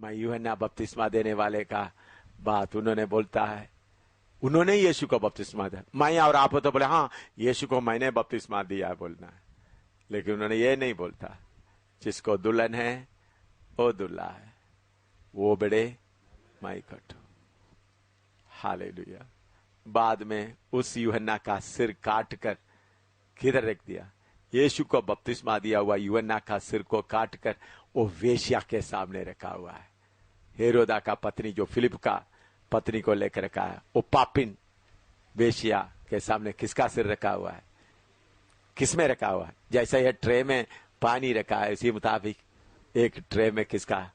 मैं यूहन्ना बपतिस्मा देने वाले का बात उन्होंने बोलता है, उन्होंने यीशु को बपतिस्मा दिया। मैं और आप तो बोले हाँ यीशु को मैंने बपतिस्मा दिया बोलना है, लेकिन उन्होंने ये नहीं बोलता, जिसको दुल्हन है वो दूल्हा है, वो बड़े मैं इकट्ठा। हालेलुया। बाद में उस यूहन्ना का सिर काट कर किधर रख दिया? यीशु को बपतिस्मा दिया हुआ यूहन्ना का सिर को काट कर वो वेश्या के सामने रखा हुआ है। हेरोदा का पत्नी जो फिलिप का पत्नी को लेकर रखा है, वो पापिन वेश्या के सामने किसका सिर रखा हुआ है? किसमें रखा हुआ है? जैसे ये ट्रे में पानी रखा है इसी मुताबिक एक ट्रे में किसका?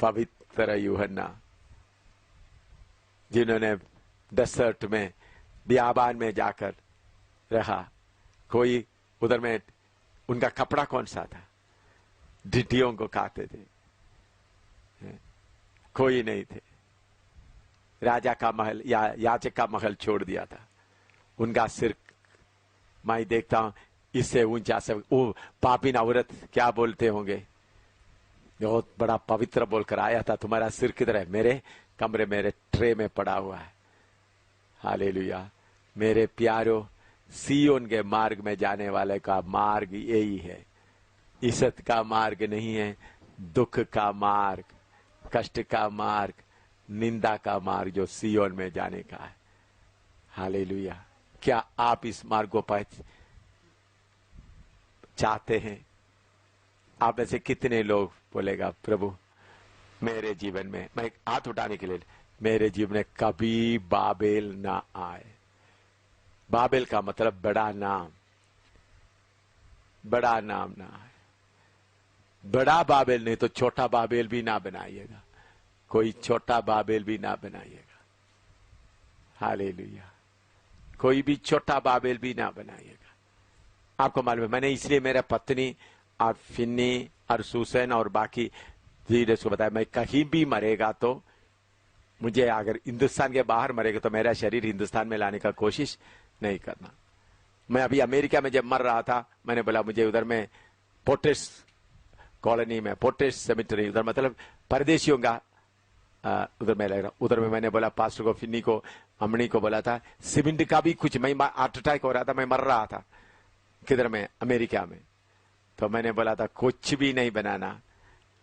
पवित्र यूहन्ना, जिन्होंने डेसर्ट में बियाबान में जाकर रहा। कोई उधर में उनका कपड़ा कौन सा था? ढिटियों को खाते थे, कोई नहीं थे। राजा का महल या याचक का महल छोड़ दिया था। उनका सिर मैं देखता हूं इससे ऊंचा से, वो पापिन औरत क्या बोलते होंगे, बहुत बड़ा पवित्र बोलकर आया था, तुम्हारा सिर किधर है? मेरे कमरे मेरे ट्रे में पड़ा हुआ है। हालेलुया। मेरे प्यारो, सियोन के मार्ग में जाने वाले का मार्ग यही है। इज्जत का मार्ग नहीं है, दुख का मार्ग, कष्ट का मार्ग, निंदा का मार्ग जो सियोन में जाने का है। हालेलुया। क्या आप इस मार्ग को चाहते हैं? आप में से कितने लोग बोलेगा प्रभु मेरे जीवन में, मैं हाथ उठाने के लिए, मेरे जीवन में कभी बाबेल ना आए। बाबेल का मतलब बड़ा नाम, बड़ा नाम ना आए। बड़ा बाबेल नहीं तो छोटा बाबेल भी ना बनाइएगा, कोई छोटा बाबेल भी ना बनाइएगा। हालेलुया। कोई भी छोटा बाबेल भी ना बनाइएगा। आपको मालूम है, मैंने इसलिए मेरा पत्नी और फिन्नी और सुसैन और बाकी धीरे को बताया, मैं कहीं भी मरेगा तो मुझे, अगर हिंदुस्तान के बाहर मरेगा तो मेरा शरीर हिंदुस्तान में लाने का कोशिश नहीं करना। मैं अभी अमेरिका में जब मर रहा था, मैंने बोला मुझे उधर में पोर्टेस कॉलोनी में, पोर्टेस सेमेटरी, उधर मतलब परदेशियों का उधर में लग रहा। उधर में मैंने बोला पास्टर को, फिन्नी को, अमनी को बोला था सीमेंट का भी कुछ, मैं हार्ट अटैक हो रहा था, मैं मर रहा था किधर में, अमेरिका में। तो मैंने बोला था कुछ भी नहीं बनाना,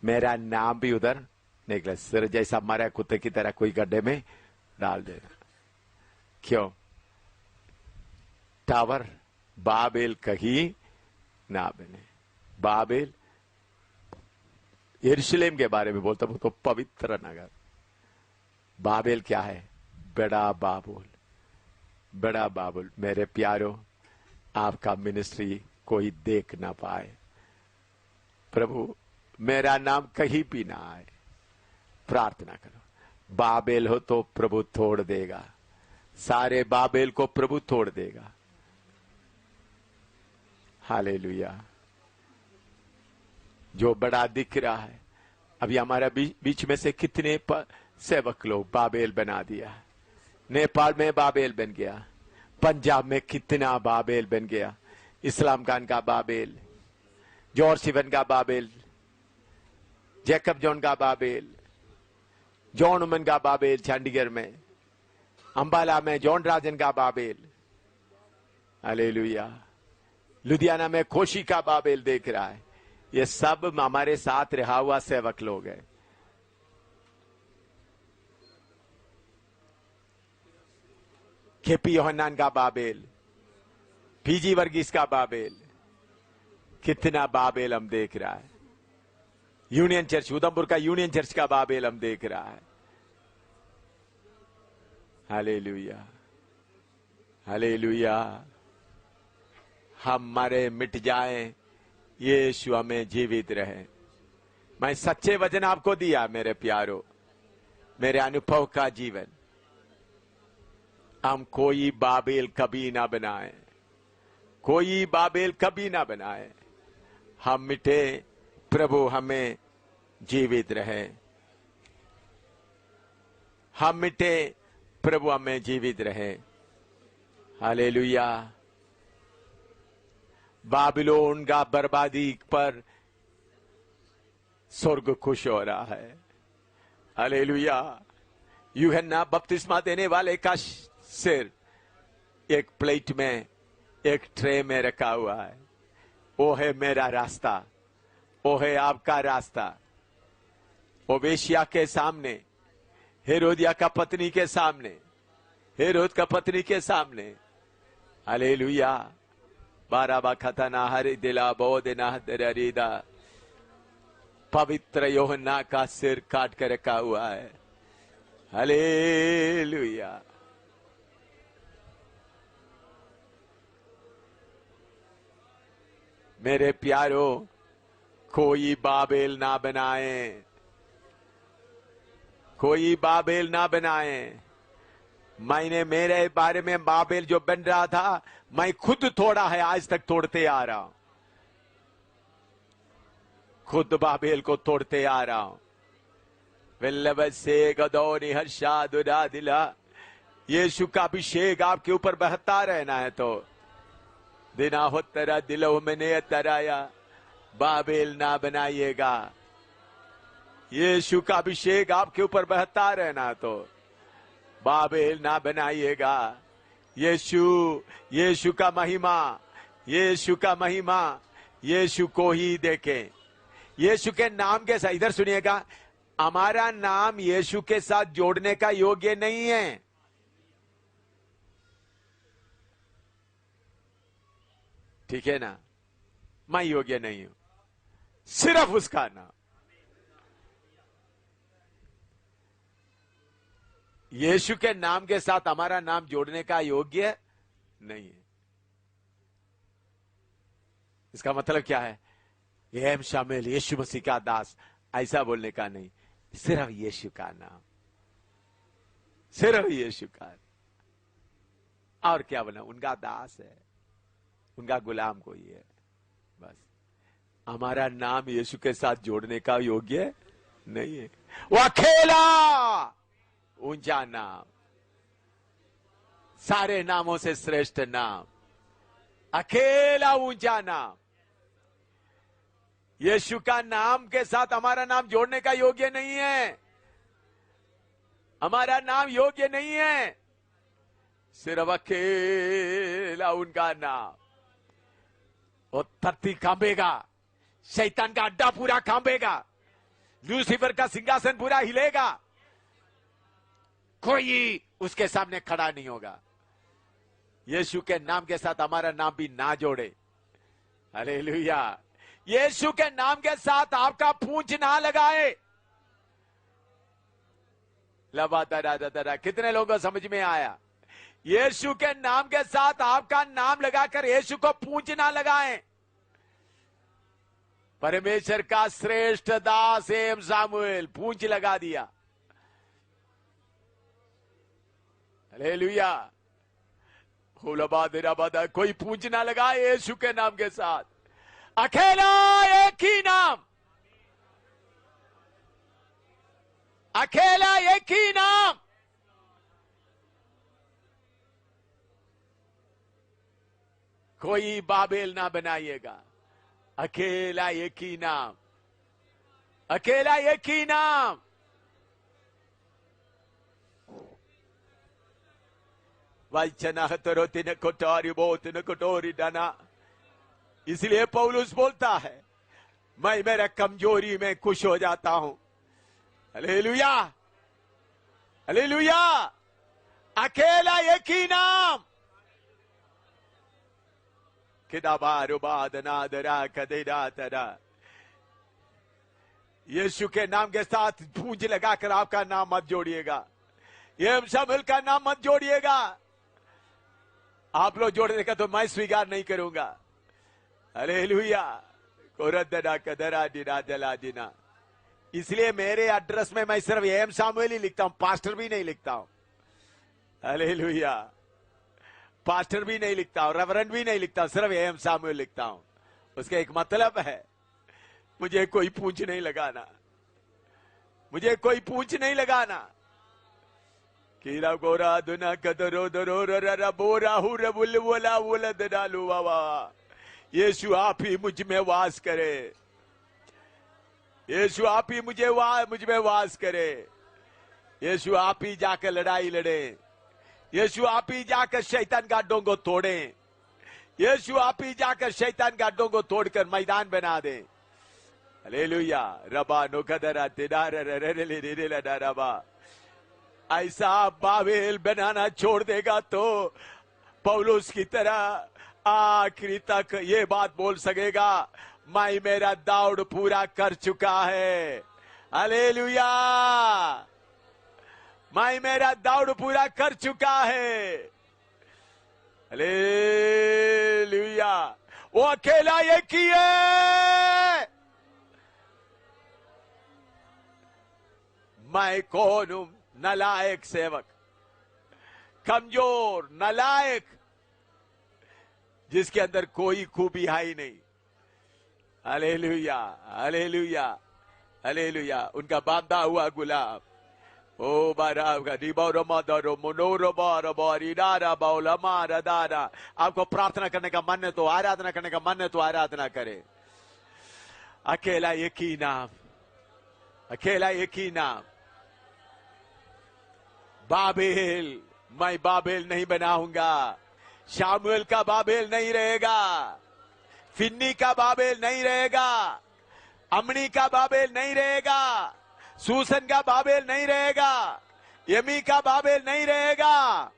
मेरा नाम भी उधर निकले, सिर जैसा मरा कुत्ते की तरह कोई गड्ढे में डाल देना। क्यों? टावर बाबेल कहीं ना बने। बाबेल यरूशलेम के बारे में बोलता हूं तो पवित्र नगर। बाबेल क्या है? बड़ा बाबुल, बड़ा बाबुल। मेरे प्यारो, आपका मिनिस्ट्री कोई देख ना पाए। प्रभु मेरा नाम कहीं भी ना आए। प्रार्थना करो। बाबेल हो तो प्रभु तोड़ देगा, सारे बाबेल को प्रभु तोड़ देगा। हालेलुया। जो बड़ा दिख रहा है, अभी हमारा बीच में से कितने सेवक लोग बाबेल बना दिया। नेपाल में बाबेल बन गया, पंजाब में कितना बाबेल बन गया। इस्लाम खान का बाबेल, जॉर्ज सिवन का बाबेल, जैकब जॉन का बाबेल, जॉन उमन का बाबेल चंडीगढ़ में, अंबाला में जॉन राजन का बाबेल। हालेलुया। लुधियाना में खोशी का बाबेल देख रहा है। ये सब हमारे साथ रहा हुआ सेवक लोग हैं। केपी योहन्नान का बाबेल, पीजी वर्गीस का बाबेल, कितना बाबेल हम देख रहा है। यूनियन चर्च, उधमपुर का यूनियन चर्च का बाबेल हम देख रहा है। Hallelujah, hallelujah. हम मरे मिट जाएं, यीशु हमें जीवित रहे। मैं सच्चे वचन आपको दिया मेरे प्यारो, मेरे अनुभव का जीवन। हम कोई बाबेल कभी ना बनाए, कोई बाबेल कभी ना बनाए। हम मिटे, प्रभु हमें जीवित रहे। हम मिटे, प्रभु हमें जीवित रहे। हालेलुया। बाबिलोन का बर्बादी पर स्वर्ग खुश हो रहा है। हालेलुया। यूहन्ना बपतिस्मा देने वाले का सिर एक प्लेट में, एक ट्रे में रखा हुआ है। वो है मेरा रास्ता, वो है आपका रास्ता। वो वेश्या के सामने, हेरोदिया का पत्नी के सामने, हेरोद का पत्नी के सामने, हालेलुया। बाराबा खतना हरि दिला बोधना दरीदा, पवित्र यूहन्ना का सिर काट कर रखा हुआ है। हालेलुया। मेरे प्यारो, कोई बाबेल ना बनाए, कोई बाबेल ना बनाए। मैंने मेरे बारे में बाबेल जो बन रहा था, मैं खुद तोड़ा है, आज तक तोड़ते आ रहा हूं। खुद बाबेल को तोड़ते आ रहा हूं। विल्लव से गदौनी हर्षा दुरा दिला। यीशु का अभिषेक आपके ऊपर बहता रहना है तो दिना हो तेरा दिलो मैंने तराया, बाबेल ना बनाइएगा। यीशु का अभिषेक आपके ऊपर बहता रहना तो बाबेल ना बनाइएगा। यीशु का महिमा, यीशु का महिमा, यीशु को ही देखें। यीशु के नाम के साथ, इधर सुनिएगा, हमारा नाम यीशु के साथ जोड़ने का योग्य नहीं है। ठीक है ना? मैं योग्य नहीं हूं, सिर्फ उसका नाम। यीशु के नाम के साथ हमारा नाम जोड़ने का योग्य नहीं है। इसका मतलब क्या है? एम शामिल यीशु मसीह का दास, ऐसा बोलने का नहीं, सिर्फ यीशु का नाम, सिर्फ यीशु का। और क्या बना? उनका दास है, उनका गुलाम कोई है, बस। हमारा नाम यीशु के साथ जोड़ने का योग्य नहीं है। वो अकेला ऊंचा नाम, सारे नामों से श्रेष्ठ नाम, अकेला ऊंचा नाम। यीशु का नाम के साथ हमारा नाम जोड़ने का योग्य नहीं है। हमारा नाम योग्य नहीं है, सिर्फ अकेला उनका नाम। वो धरती कांपेगा, शैतान का अड्डा पूरा कांपेगा, लूसीफर का सिंहासन पूरा हिलेगा, कोई उसके सामने खड़ा नहीं होगा। यीशु के नाम के साथ हमारा नाम भी ना जोड़े। हालेलुया। यीशु के नाम के साथ आपका पूंछ ना लगाए। लबा दरा दरा, कितने लोगों को समझ में आया? यीशु के नाम के साथ आपका नाम लगाकर यीशु को पूंछ ना लगाएं। परमेश्वर का श्रेष्ठ दास एम सामुएल पूंछ लगा दिया। हालेलुया। कोई पूंछ ना लगाए यीशु के नाम के साथ। अकेला एक ही नाम, अकेला एक ही नाम। कोई बाबेल ना बनाइएगा, अकेला एक ही नाम, अकेला एक ही नाम। वाचना हतरो तिन कोटारी बो तिन कोटोरी डाना। इसलिए पौलुस बोलता है, मैं मेरा कमजोरी में खुश हो जाता हूं। Hallelujah, hallelujah. अकेला एक ही नाम। यीशु के नाम के साथ पूंछ लगाकर आपका नाम मत जोड़िएगा, ये शामिल का नाम मत जोड़िएगा। आप लोग जोड़ देगा तो मैं स्वीकार नहीं करूंगा। हालेलुया। कोरदना कदरा दिना जला दिना। इसलिए मेरे एड्रेस में मैं सिर्फ एम सामुएल ही लिखता हूं, पास्टर भी नहीं लिखता हूं। हालेलुया। पास्टर भी नहीं लिखता हूं, रेवरेंड भी नहीं लिखता हूं, सिर्फ एम सामुएल लिखता हूं। उसका एक मतलब है, मुझे कोई पूंछ नहीं लगाना, मुझे कोई पूंछ नहीं लगाना। कीरा गोरा दुना कदरो दरो रा बोरा हु रबुल वला वलद डालू बाबा। यीशु आप ही मुझ में वास करे, यीशु आप ही मुझ में वास करे। यीशु आप ही जाकर लड़ाई लड़े, यीशु आप ही जाकर शैतान का अड्डों को तोड़े, यीशु आप ही जाकर शैतान का अड्डों को तोड़कर मैदान बना दे। हालेलुया। रबा नोकदरा तिदार रबा। ऐसा बाबेल बनाना छोड़ देगा तो पौलुस की तरह आखिरी तक ये बात बोल सकेगा, मैं मेरा दौड़ पूरा कर चुका है। हालेलुया। मैं मेरा दौड़ पूरा कर चुका है। हालेलुया। वो अकेला एक ही है। मैं कौन हूं? नालायक सेवक, कमजोर, नालायक, जिसके अंदर कोई खूबी है ही नहीं। Hallelujah, hallelujah, hallelujah. उनका बांधा हुआ गुलाब, ओ बारा रो मनोरमा। आपको प्रार्थना करने का मन है तो आराधना करने का मन है तो आराधना करें। अकेला एक ही नाम, अकेला एक ही नाम। बाबेल, मैं बाबेल नहीं बनाऊंगा। शामुएल का बाबेल नहीं रहेगा, फिन्नी का बाबेल नहीं रहेगा, अमनी का बाबेल नहीं रहेगा, सूसन का बाबेल नहीं रहेगा, यमी का बाबेल नहीं रहेगा।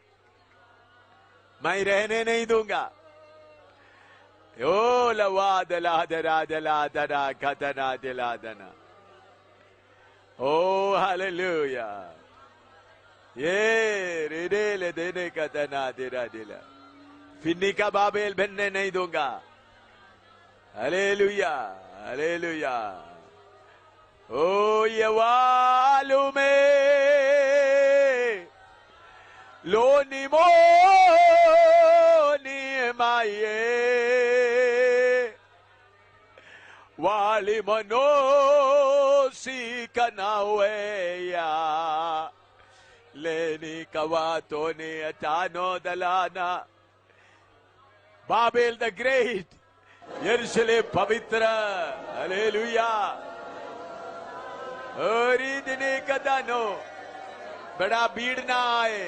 मैं रहने नहीं दूंगा। ओ लवा दला दरा दला दरा कतना दिला दना। ओ हालेलुया। ये रेडेल देने का तना दिला दिला। फिन्नी का बाबेल बनने नहीं दूंगा। Hallelujah, hallelujah. ओ यवालु में लोनिमो निमाये वाली मनो सी कनावेया लेनी कवातो ने अचानो दलाना। बाबेल द ग्रेट, यरूशलेम पवित्र। हालेलुया। और इतने कदानो बड़ा भीड़ ना आए।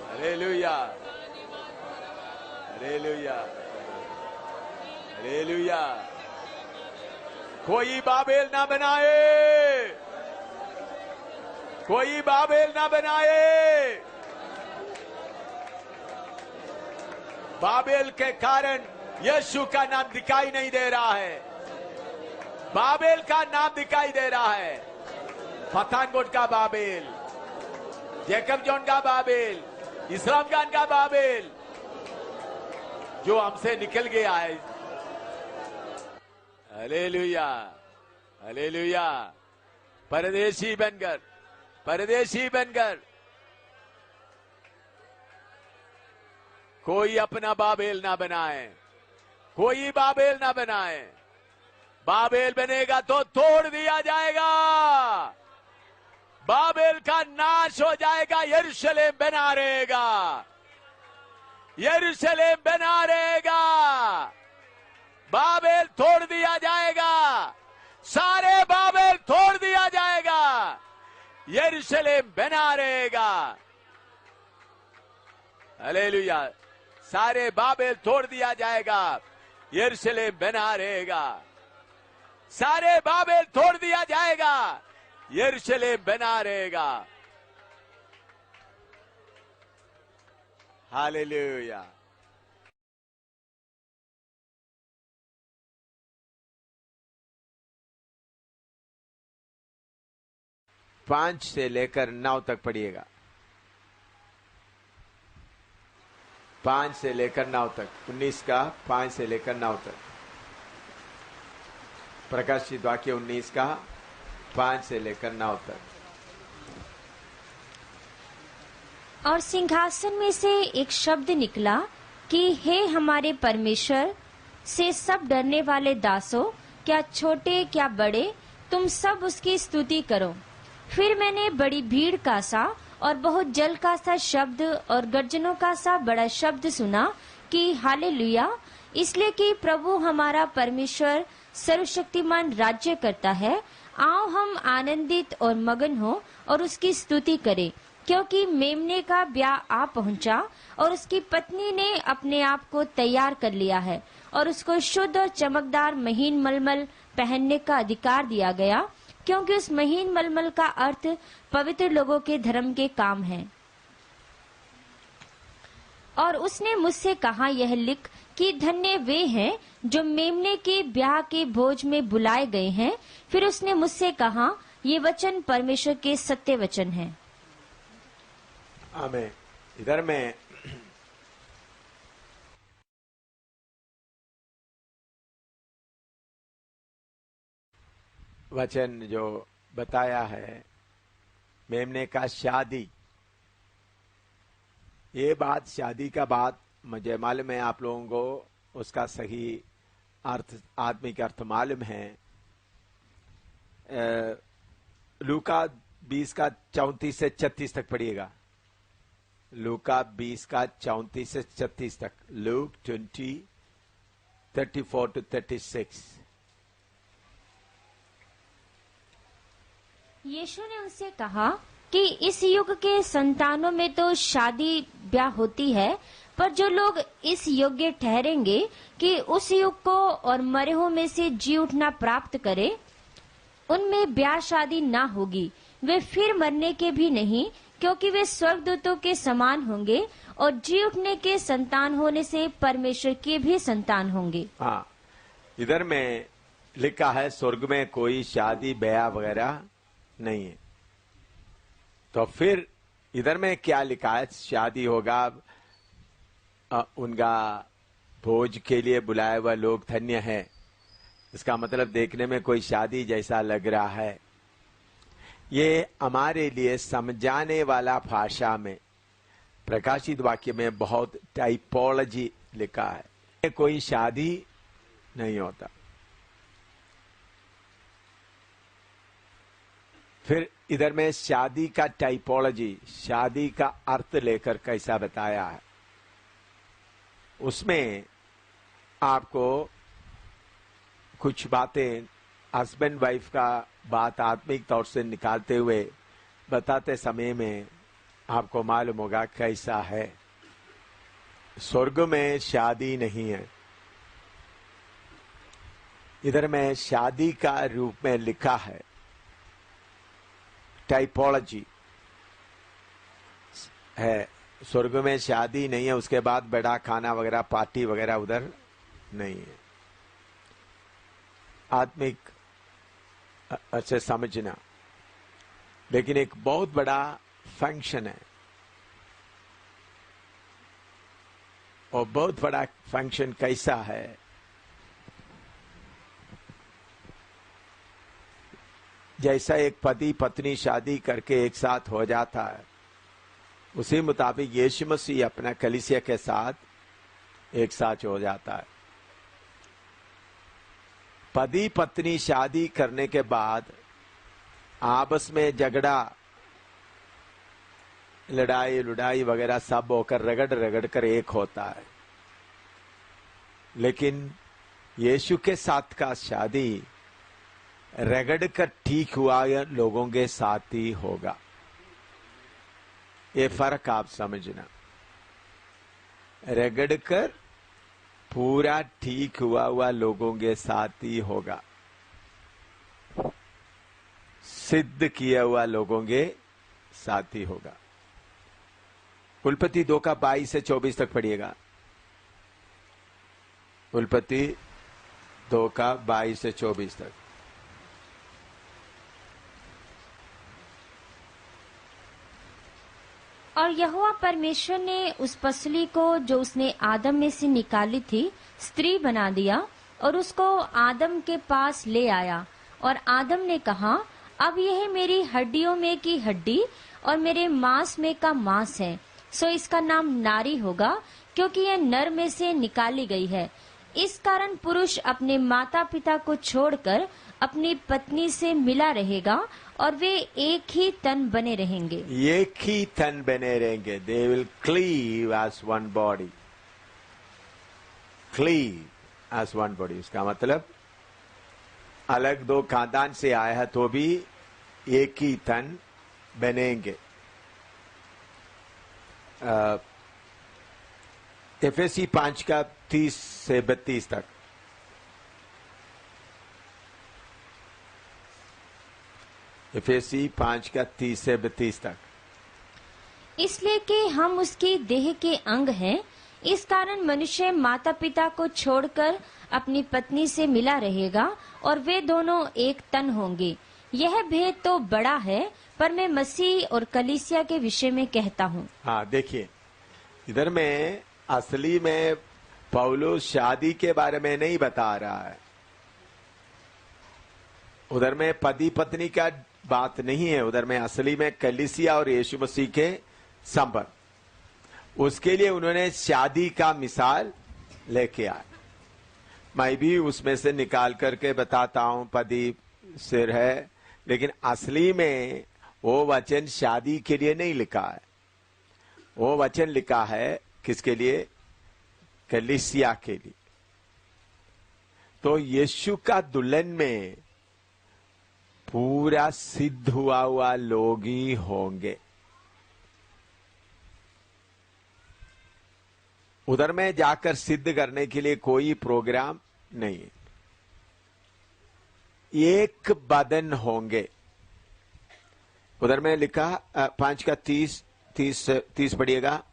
Hallelujah, hallelujah, hallelujah. कोई बाबेल ना बनाए, कोई बाबेल ना बनाए। बाबेल के कारण यीशु का नाम दिखाई नहीं दे रहा है। बाबेल का नाम दिखाई दे रहा है। पठानकोट का बाबेल, जैकब जॉन का बाबेल, इस्लाम खान का बाबेल, जो हमसे निकल गया है। Hallelujah, hallelujah. परदेशी बनकर, परदेशी बनकर कोई अपना बाबेल ना बनाए, कोई बाबेल ना बनाए। बाबेल बनेगा तो तोड़ दिया जाएगा। बाबेल का नाश हो जाएगा, यरूशलेम बना रहेगा, यरूशलेम बना रहेगा। बाबेल तोड़ दिया जाएगा, सारे बाबेल तोड़ दिया जाएगा, यरूशलेम बना रहेगा। हालेलुया। सारे बाबेल तोड़ दिया जाएगा, यरूशलेम बना रहेगा। सारे बाबेल तोड़ दिया जाएगा, यरूशलेम बना रहेगा। हालेलुया। पांच से लेकर 9 तक पढ़िएगा। 5 से लेकर 9 तक, 19 का 5 से लेकर 9 तक। प्रकाशित वाक्य 19 का 5 से लेकर 9 तक। और सिंहासन में से एक शब्द निकला कि हे हमारे परमेश्वर से सब डरने वाले दासों, क्या छोटे क्या बड़े, तुम सब उसकी स्तुति करो। फिर मैंने बड़ी भीड़ का सा और बहुत जल का सा शब्द और गर्जनों का सा बड़ा शब्द सुना कि हालेलुया, इसलिए कि प्रभु हमारा परमेश्वर सर्वशक्तिमान राज्य करता है। आओ हम आनंदित और मगन हो और उसकी स्तुति करें, क्योंकि मेमने का ब्याह आ पहुंचा और उसकी पत्नी ने अपने आप को तैयार कर लिया है और उसको शुद्ध और चमकदार महीन मलमल पहनने का अधिकार दिया गया, क्योंकि उस महीन मलमल का अर्थ पवित्र लोगों के धर्म के काम है। और उसने मुझसे कहा, यह लिख कि धन्य वे हैं जो मेमने के ब्याह के भोज में बुलाए गए हैं। फिर उसने मुझसे कहा, ये वचन परमेश्वर के सत्य वचन हैं। आमीन। इधर में वचन जो बताया है मेमने का शादी, ये बात शादी का बात मुझे मालूम है, आप लोगों को उसका सही अर्थ आत्मिक अर्थ मालूम है। लूका 20 का 34 से 36 तक पढ़िएगा। लूका 20 का 34 से 36 तक। Look 20 34 to 36। यीशु ने उनसे कहा कि इस युग के संतानों में तो शादी ब्याह होती है, पर जो लोग इस योग्य ठहरेंगे कि उस युग को और मरे में से जी उठना प्राप्त करे, उनमें ब्याह शादी ना होगी। वे फिर मरने के भी नहीं, क्योंकि वे स्वर्गदूतों के समान होंगे और जी उठने के संतान होने से परमेश्वर के भी संतान होंगे। हाँ, इधर में लिखा है स्वर्ग में कोई शादी ब्याह वगैरह नहीं है। तो फिर इधर में क्या लिखा है? शादी होगा, उनका भोज के लिए बुलाए हुए लोग धन्य है। इसका मतलब देखने में कोई शादी जैसा लग रहा है। ये हमारे लिए समझाने वाला भाषा में प्रकाशित वाक्य में बहुत टाइपोलॉजी लिखा है। ये कोई शादी नहीं होता। फिर इधर में शादी का टाइपोलॉजी, शादी का अर्थ लेकर कैसा बताया है, उसमें आपको कुछ बातें हस्बैंड वाइफ का बात आत्मिक तौर से निकालते हुए बताते समय में आपको मालूम होगा कैसा है। स्वर्ग में शादी नहीं है। इधर में शादी का रूप में लिखा है टाइपोलॉजी है। स्वर्ग में शादी नहीं है, उसके बाद बड़ा खाना वगैरह पार्टी वगैरह उधर नहीं है। आत्मिक अच्छे समझना, लेकिन एक बहुत बड़ा फंक्शन है और बहुत बड़ा फंक्शन कैसा है? जैसा एक पति पत्नी शादी करके एक साथ हो जाता है, उसी मुताबिक यीशु मसीह अपना कलीसिया के साथ एक साथ हो जाता है। पति पत्नी शादी करने के बाद आपस में झगड़ा, लड़ाई लुड़ाई वगैरह सब होकर रगड़ रगड़ कर एक होता है। लेकिन यीशु के साथ का शादी रगड़ कर ठीक हुआ लोगों के साथ ही होगा। ये फर्क आप समझना। रगड़ कर पूरा ठीक हुआ लोगों के साथ ही होगा, सिद्ध किया हुआ लोगों के साथ ही होगा। उल्पत्ति 2 का 22 से 24 तक पढ़िएगा। उल्पत्ति 2 का 22 से 24 तक। और यहोवा परमेश्वर ने उस पसली को जो उसने आदम में से निकाली थी स्त्री बना दिया और उसको आदम के पास ले आया। और आदम ने कहा, अब यह मेरी हड्डियों में की हड्डी और मेरे मांस में का मांस है, सो इसका नाम नारी होगा, क्योंकि यह नर में से निकाली गई है। इस कारण पुरुष अपने माता पिता को छोड़कर अपनी पत्नी से मिला रहेगा और वे एक ही तन बने रहेंगे। एक ही तन बने रहेंगे। They will cleave as one body. Cleave as one body, इसका मतलब अलग दो खानदान से आया है तो भी एक ही तन बनेंगे। एफएसी 5 का 30 से 32 तक। एफएसी 5 का 30 से 32 तक। इसलिए कि हम उसकी देह के अंग हैं, इस कारण मनुष्य माता पिता को छोड़कर अपनी पत्नी से मिला रहेगा और वे दोनों एक तन होंगे। यह भेद तो बड़ा है, पर मैं मसीह और कलीसिया के विषय में कहता हूँ। हाँ, देखिए इधर में असली में पौलुस शादी के बारे में नहीं बता रहा है। उधर में पति पत्नी का बात नहीं है, उधर में असली में कलीसिया और यीशु मसीह के संबंध, उसके लिए उन्होंने शादी का मिसाल लेके आए। मैं भी उसमें से निकाल करके बताता हूं, पति सिर है, लेकिन असली में वो वचन शादी के लिए नहीं लिखा है। वो वचन लिखा है किसके लिए? कलीसिया के लिए। तो यीशु का दुल्हन में पूरा सिद्ध हुआ लोग ही होंगे। उधर में जाकर सिद्ध करने के लिए कोई प्रोग्राम नहीं है। एक बदन होंगे। उधर में लिखा 5 का 30 पढ़िएगा।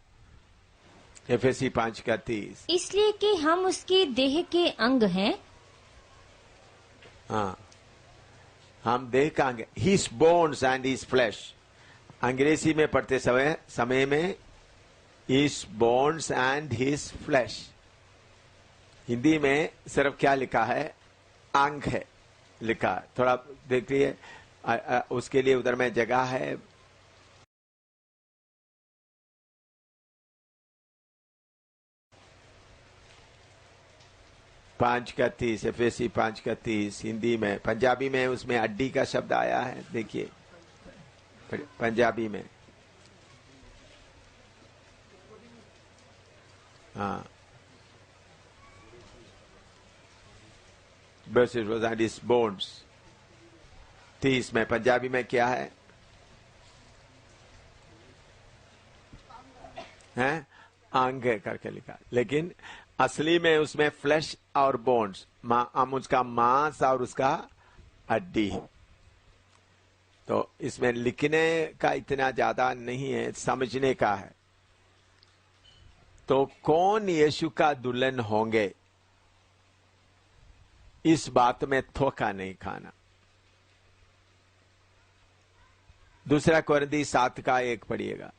एफएसी 5 का 30। इसलिए कि हम उसकी देह के अंग हैं। हाँ, हम देह का अंग, his bones and his flash. अंग्रेजी में पढ़ते समय में his bones and his flash. Hindi में सिर्फ क्या लिखा है? अंग है लिखा। थोड़ा देखिए, उसके लिए उधर में जगह है। पांच का 30, एफएसी 5 का 30। हिंदी में, पंजाबी में उसमें अड्डी का शब्द आया है। देखिए पंजाबी में, हाँ, बस it was and his bones. 30 में पंजाबी में क्या है? हैं? अंग करके लिखा, लेकिन असली में उसमें फ्लैश और बोन्स, उसका मांस और उसका हड्डी है। तो इसमें लिखने का इतना ज्यादा नहीं है, समझने का है। तो कौन यीशु का दुल्हन होंगे, इस बात में धोखा नहीं खाना। दूसरा कोरिन्थी 7 का 1 पढ़िएगा।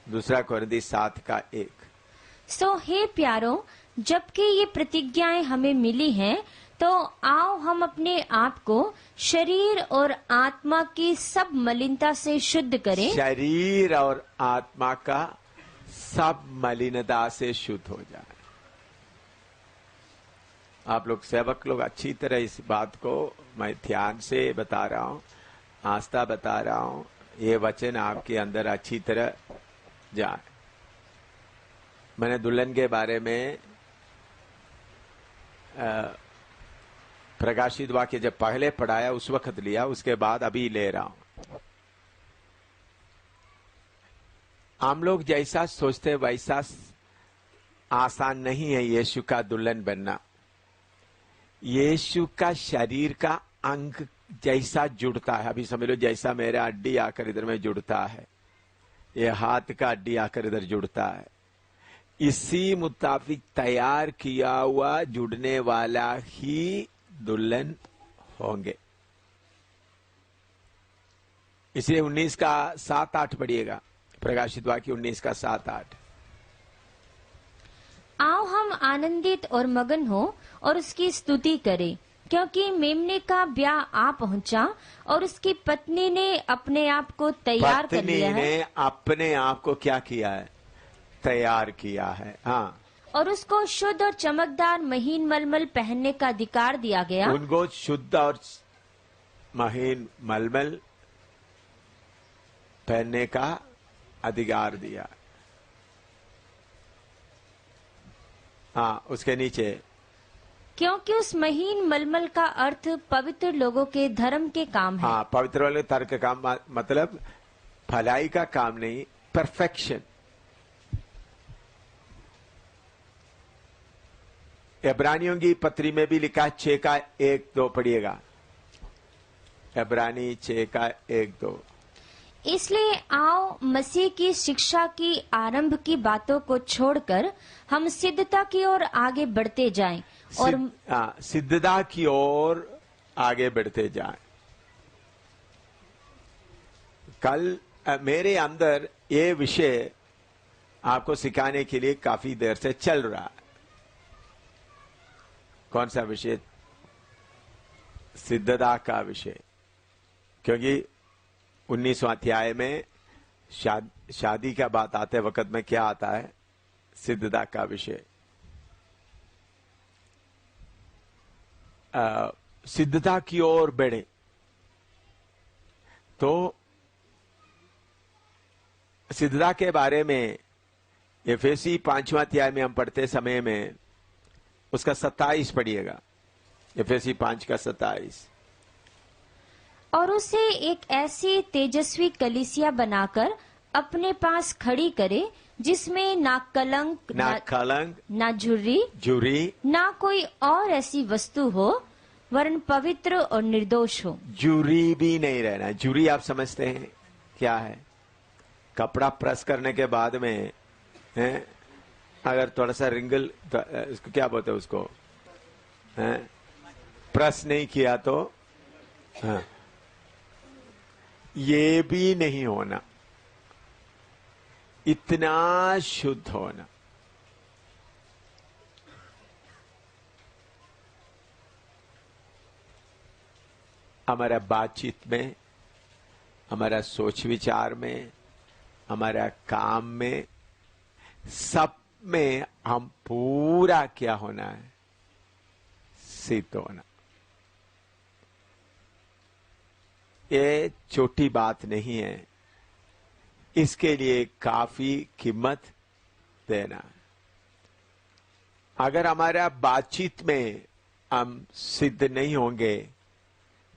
दूसरा कोरिन्थी 7 का 1। सो हे प्यारों, जबकि ये प्रतिज्ञाएं हमें मिली हैं, तो आओ हम अपने आप को शरीर और आत्मा की सब मलिनता से शुद्ध करें। शरीर और आत्मा का सब मलिनता से शुद्ध हो जाए। आप लोग सेवक लोग अच्छी तरह इस बात को मैं ध्यान से बता रहा हूं, आस्था बता रहा हूं, ये वचन आपके अंदर अच्छी तरह जाए। मैंने दुल्हन के बारे में प्रकाशित वाक्य जब पहले पढ़ाया उस वक्त लिया, उसके बाद अभी ले रहा हूं। हम लोग जैसा सोचते वैसा आसान नहीं है यीशु का दुल्हन बनना। यीशु का शरीर का अंग जैसा जुड़ता है, अभी समझ लो जैसा मेरा हड्डी आकर इधर में जुड़ता है, ये हाथ का हड्डी आकर इधर जुड़ता है, इसी मुताबिक तैयार किया हुआ जुड़ने वाला ही दुल्हन होंगे। इसलिए 19 का 7-8 पढ़िएगा। प्रकाशित वाक्य 19 का 7-8। आओ हम आनंदित और मगन हो और उसकी स्तुति करें, क्योंकि मेमने का ब्याह आ पहुंचा और उसकी पत्नी ने अपने आप को तैयार कर लिया है। पत्नी ने अपने आप को क्या किया है? तैयार किया है। हाँ, और उसको शुद्ध और चमकदार महीन मलमल पहनने का अधिकार दिया गया। उनको शुद्ध और महीन मलमल पहनने का अधिकार दिया। हाँ, उसके नीचे क्योंकि उस महीन मलमल का अर्थ पवित्र लोगों के धर्म के काम है। हाँ, पवित्र वाले तर्क का काम मतलब भलाई का काम नहीं, परफेक्शन। इब्रानियों की पत्री में भी लिखा 6 का 1-2 पढ़िएगा। इब्रानी 6 का 1-2। इसलिए आओ मसीह की शिक्षा की आरंभ की बातों को छोड़कर हम सिद्धता की ओर आगे बढ़ते जाएं और सिद्धता की ओर आगे बढ़ते जाएं। कल मेरे अंदर ये विषय आपको सिखाने के लिए काफी देर से चल रहा है। कौन सा विषय? सिद्धता का विषय। क्योंकि 19वां अध्याय में शादी का बात आते वक्त में क्या आता है? सिद्धता का विषय। सिद्धता की ओर बढ़े तो सिद्धता के बारे में एफेसी 5वां अध्याय में हम पढ़ते समय में उसका 27 पढ़िएगा। एफेसी 5 का 27। और उसे एक ऐसी तेजस्वी कलीसिया बनाकर अपने पास खड़ी करे जिसमें ना कलंक ना झुर्री ना कोई और ऐसी वस्तु हो वरन पवित्र और निर्दोष हो। जुरी भी नहीं रहना। जुरी आप समझते हैं क्या है? कपड़ा प्रेस करने के बाद में है, अगर थोड़ा सा रिंगल इसको क्या बोलते हैं उसको, प्रेस नहीं किया तो हाँ, ये भी नहीं होना। इतना शुद्ध होना। हमारा बातचीत में, हमारा सोच विचार में, हमारा काम में, सब में हम पूरा क्या होना है? सिद्ध होना। ये छोटी बात नहीं है। इसके लिए काफी कीमत देना। अगर हमारा बातचीत में हम सिद्ध नहीं होंगे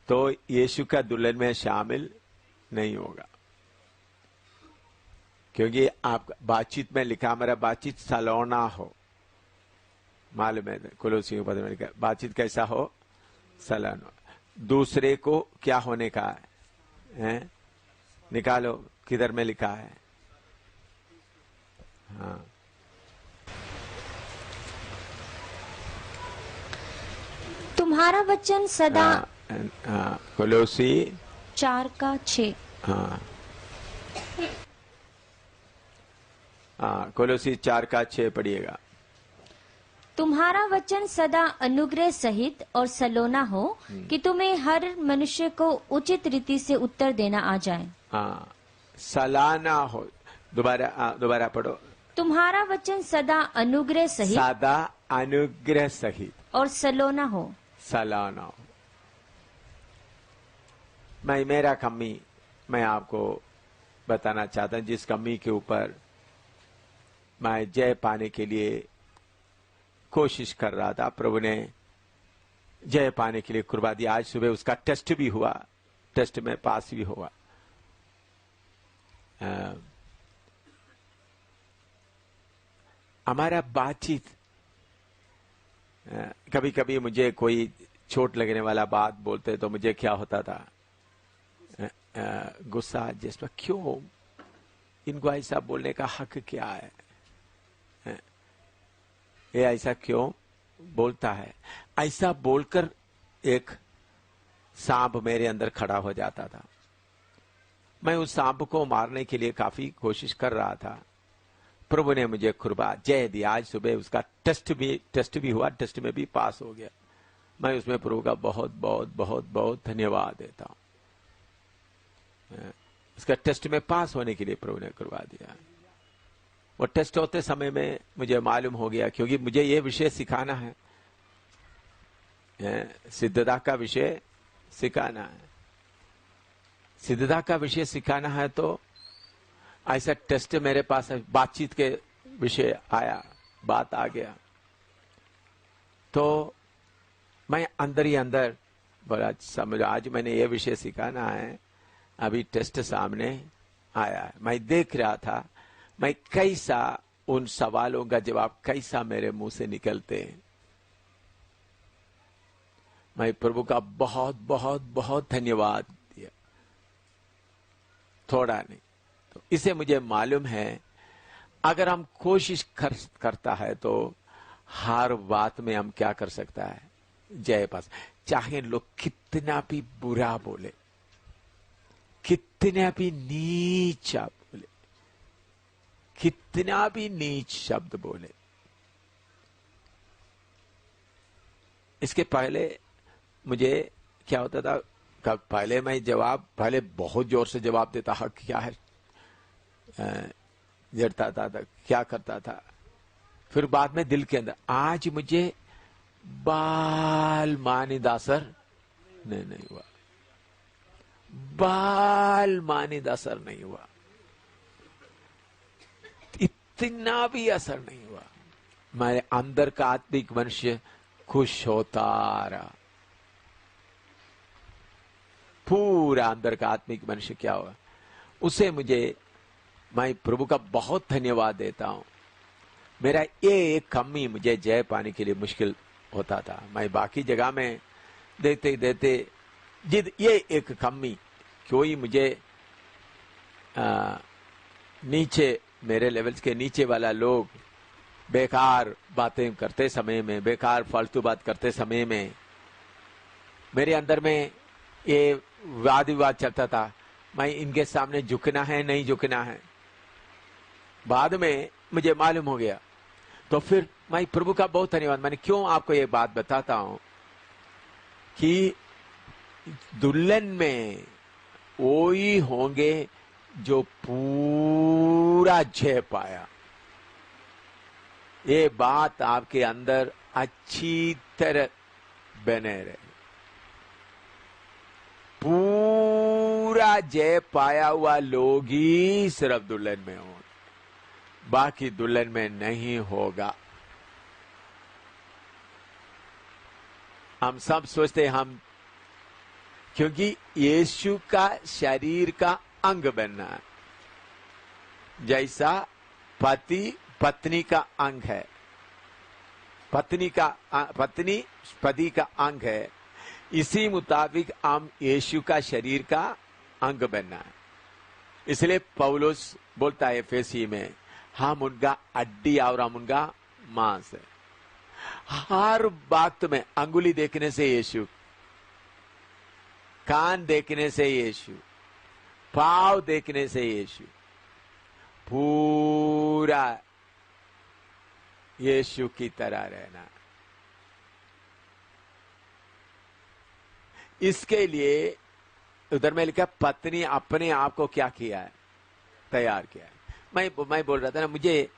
तो यीशु का दुल्हन में शामिल नहीं होगा। क्योंकि आप बातचीत में लिखा हमारा बातचीत सलोना हो। मालूम है कुलोसियों पद में लिखा बातचीत कैसा हो? सलोना। दूसरे को क्या होने का है? निकालो किधर में लिखा है? हाँ, तुम्हारा वचन सदा कुलोसी 4 का 6। हाँ, कोलोसी 4 का 6 पढ़िएगा। तुम्हारा वचन सदा अनुग्रह सहित और सलोना हो कि तुम्हें हर मनुष्य को उचित रीति से उत्तर देना आ जाए। हाँ, सलाना हो। दोबारा पढ़ो। तुम्हारा वचन सदा अनुग्रह सहित, सदा अनुग्रह सहित और सलोना हो। सलाना हो। मेरा कमी मैं आपको बताना चाहता हूं, जिस कमी के ऊपर मैं जय पाने के लिए कोशिश कर रहा था। प्रभु ने जय पाने के लिए कुर्बा दी। आज सुबह उसका टेस्ट भी हुआ, टेस्ट में पास भी हुआ। हमारा बातचीत, कभी कभी मुझे कोई चोट लगने वाला बात बोलते तो मुझे क्या होता था? गुस्सा, जिसमें क्यों इनको ऐसा बोलने का हक क्या है? ये ऐसा क्यों बोलता है? ऐसा बोलकर एक सांप मेरे अंदर खड़ा हो जाता था। मैं उस सांप को मारने के लिए काफी कोशिश कर रहा था। प्रभु ने मुझे कुर्बा जय दी। आज सुबह उसका टेस्ट भी हुआ, टेस्ट में भी पास हो गया। मैं उसमें प्रभु का बहुत बहुत बहुत बहुत धन्यवाद देता हूं। उसका टेस्ट में पास होने के लिए प्रभु ने कुर्बा दिया। वो टेस्ट होते समय में मुझे मालूम हो गया, क्योंकि मुझे ये विषय सिखाना है, सिद्धता का विषय सिखाना है। सिद्धता का विषय सिखाना है तो ऐसा टेस्ट मेरे पास है। बातचीत के विषय आया, बात आ गया तो मैं अंदर ही अंदर बोला, समझ आज मैंने ये विषय सिखाना है, अभी टेस्ट सामने आया है। मैं देख रहा था मैं कैसा उन सवालों का जवाब कैसा मेरे मुंह से निकलते हैं। मैं प्रभु का बहुत बहुत बहुत धन्यवाद दिया, थोड़ा नहीं। तो इसे मुझे मालूम है अगर हम कोशिश करता है तो हर बात में हम क्या कर सकता है, जय पास। चाहे लोग कितना भी बुरा बोले, कितना भी नीच बोले, कितना भी नीच शब्द बोले। इसके पहले मुझे क्या होता था, कब पहले मैं पहले बहुत जोर से जवाब देता, हक क्या है, जड़ता था, क्या करता था। फिर बाद में दिल के अंदर, आज मुझे बाल मानिदासर नहीं हुआ, बाल मानिदासर नहीं हुआ, इतना भी असर नहीं हुआ। मेरे अंदर का आत्मिक मनुष्य खुश होता रहा। पूरा अंदर का आत्मिक मनुष्य क्या हुआ, उसे मैं प्रभु का बहुत धन्यवाद देता हूं। मेरा ये एक कमी मुझे जय पाने के लिए मुश्किल होता था। मैं बाकी जगह में देते देते जिद ये एक कमी, कोई मुझे नीचे मेरे लेवल्स के नीचे वाला लोग बेकार बातें करते समय में, बेकार फालतू बात करते समय में मेरे अंदर में ये वाद विवाद चलता था, मैं इनके सामने झुकना है नहीं झुकना है। बाद में मुझे मालूम हो गया, तो फिर मैं प्रभु का बहुत धन्यवाद। मैंने क्यों आपको ये बात बताता हूं कि दुल्हन में वो ही होंगे जो पूरा जय पाया। ये बात आपके अंदर अच्छी तरह बने रहे। पूरा जय पाया हुआ लोग ही सिर्फ दुल्हन में हो, बाकी दुल्हन में नहीं होगा। हम सब सोचते हम, क्योंकि यीशु का शरीर का अंग बनना है, जैसा पत्नी का अंग है, पति का अंग है, इसी मुताबिक हम यीशु का शरीर का अंग बनना है। इसलिए पौलुस बोलता है एफेसी में, हम उनका हड्डी और हम उनका मांस है। हर बात में अंगुली देखने से यीशु, कान देखने से यीशु, पांव देखने से यीशु, पूरा यीशु की तरह रहना। इसके लिए उधर में लिखा, पत्नी अपने आप को क्या किया है, तैयार किया है। मैं बोल रहा था ना, मुझे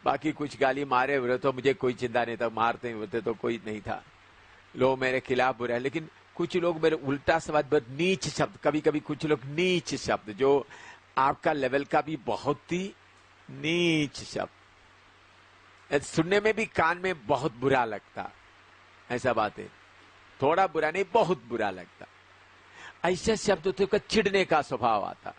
बाकी कुछ गाली मारे हुए तो मुझे कोई चिंता नहीं था, मारते होते तो कोई नहीं था, लोग मेरे खिलाफ बुरे हैं। लेकिन कुछ लोग मेरे उल्टा सवाल, बहुत नीच शब्द, कभी कभी कुछ लोग नीच शब्द, जो आपका लेवल का भी बहुत ही नीच शब्द, सुनने में भी कान में बहुत बुरा लगता। ऐसा बात है, थोड़ा बुरा नहीं, बहुत बुरा लगता। ऐसे शब्द होते का चिढ़ने का स्वभाव आता।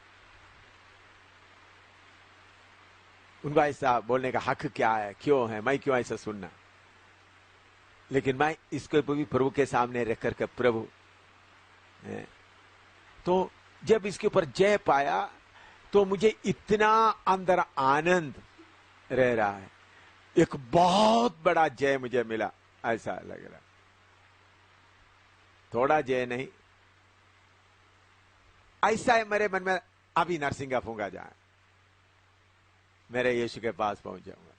उनका ऐसा बोलने का हक क्या है, क्यों है, मैं क्यों ऐसा सुनना। लेकिन मैं इसको भी प्रभु के सामने रख करके, प्रभु तो जब इसके ऊपर जय पाया तो मुझे इतना अंदर आनंद रह रहा है, एक बहुत बड़ा जय मुझे मिला, ऐसा लग रहा। थोड़ा जय नहीं, ऐसा है मेरे मन में, अभी नरसिंगा फूंगा जाए, मेरे यीशु के पास पहुंच जाऊंगा।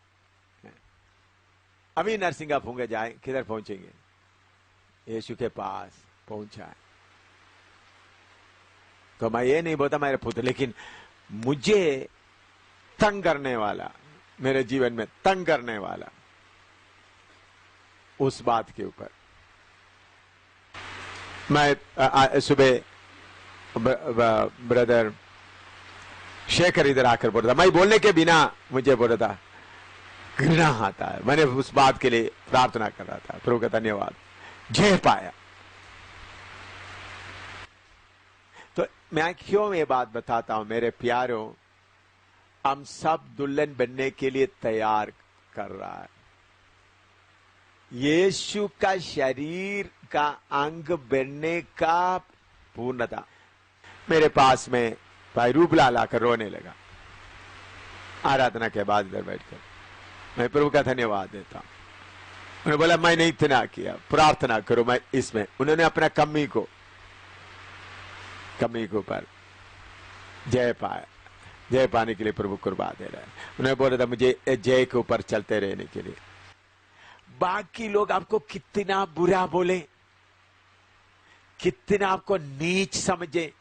अभी नरसिंगा फूंगे जाए, किधर पहुंचेंगे, यीशु के पास पहुंचा है। तो मैं ये नहीं बोलता मेरे पुत्र, लेकिन मुझे तंग करने वाला, मेरे जीवन में तंग करने वाला, उस बात के ऊपर मैं सुबह ब्रदर शेखर इधर आकर बोल रहा था, मैं बोलने के बिना मुझे बोल रहा था, घृणा आता है। मैंने उस बात के लिए प्रार्थना कर रहा था। प्रभु का धन्यवाद, जय पाया। तो मैं क्यों ये बात बताता हूं मेरे प्यारों, हम सब दुल्हन बनने के लिए तैयार कर रहा है। यीशु का शरीर का अंग बनने का पूर्णता। मेरे पास में भाई रूपलाल आकर रोने लगा आराधना के बाद इधर बैठकर। मैं प्रभु का धन्यवाद देता हूं। उन्होंने बोला मैंने इतना किया, प्रार्थना करो। मैं इसमें उन्होंने अपना कमी को ऊपर जय पाया। जय पाने के लिए प्रभु कृपा दे रहा है। उन्होंने बोला था मुझे जय के ऊपर चलते रहने के लिए। बाकी लोग आपको कितना बुरा बोले, कितना आपको नीच समझे,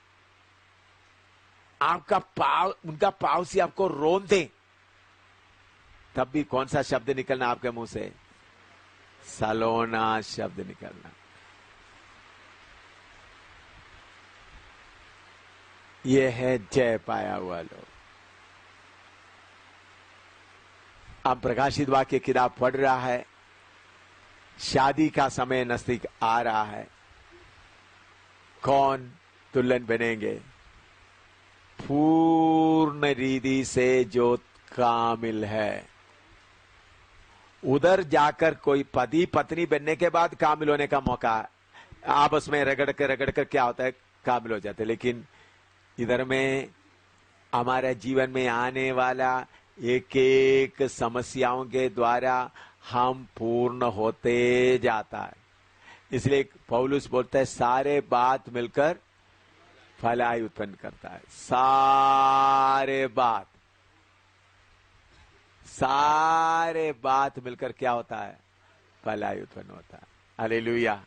आपका पाव, उनका पाव से आपको रोन दे, तब भी कौन सा शब्द निकलना आपके मुंह से? सलोना शब्द निकलना। यह है जय पाया हुआ लोग। अब प्रकाशित वाक्य किताब पढ़ रहा है, शादी का समय नजदीक आ रहा है। कौन दुल्हन बनेंगे? पूर्ण रीति से जो कामिल है। उधर जाकर कोई पति पत्नी बनने के बाद कामिल होने का मौका, आपस में रगड़ कर क्या होता है, कामिल हो जाते। लेकिन इधर में हमारे जीवन में आने वाला एक एक समस्याओं के द्वारा हम पूर्ण होते जाता है। इसलिए पौलुस बोलता है सारे बात मिलकर भलाई उत्पन्न करता है। सारे बात मिलकर क्या होता है? भलाई उत्पन्न होता है। हालेलुया।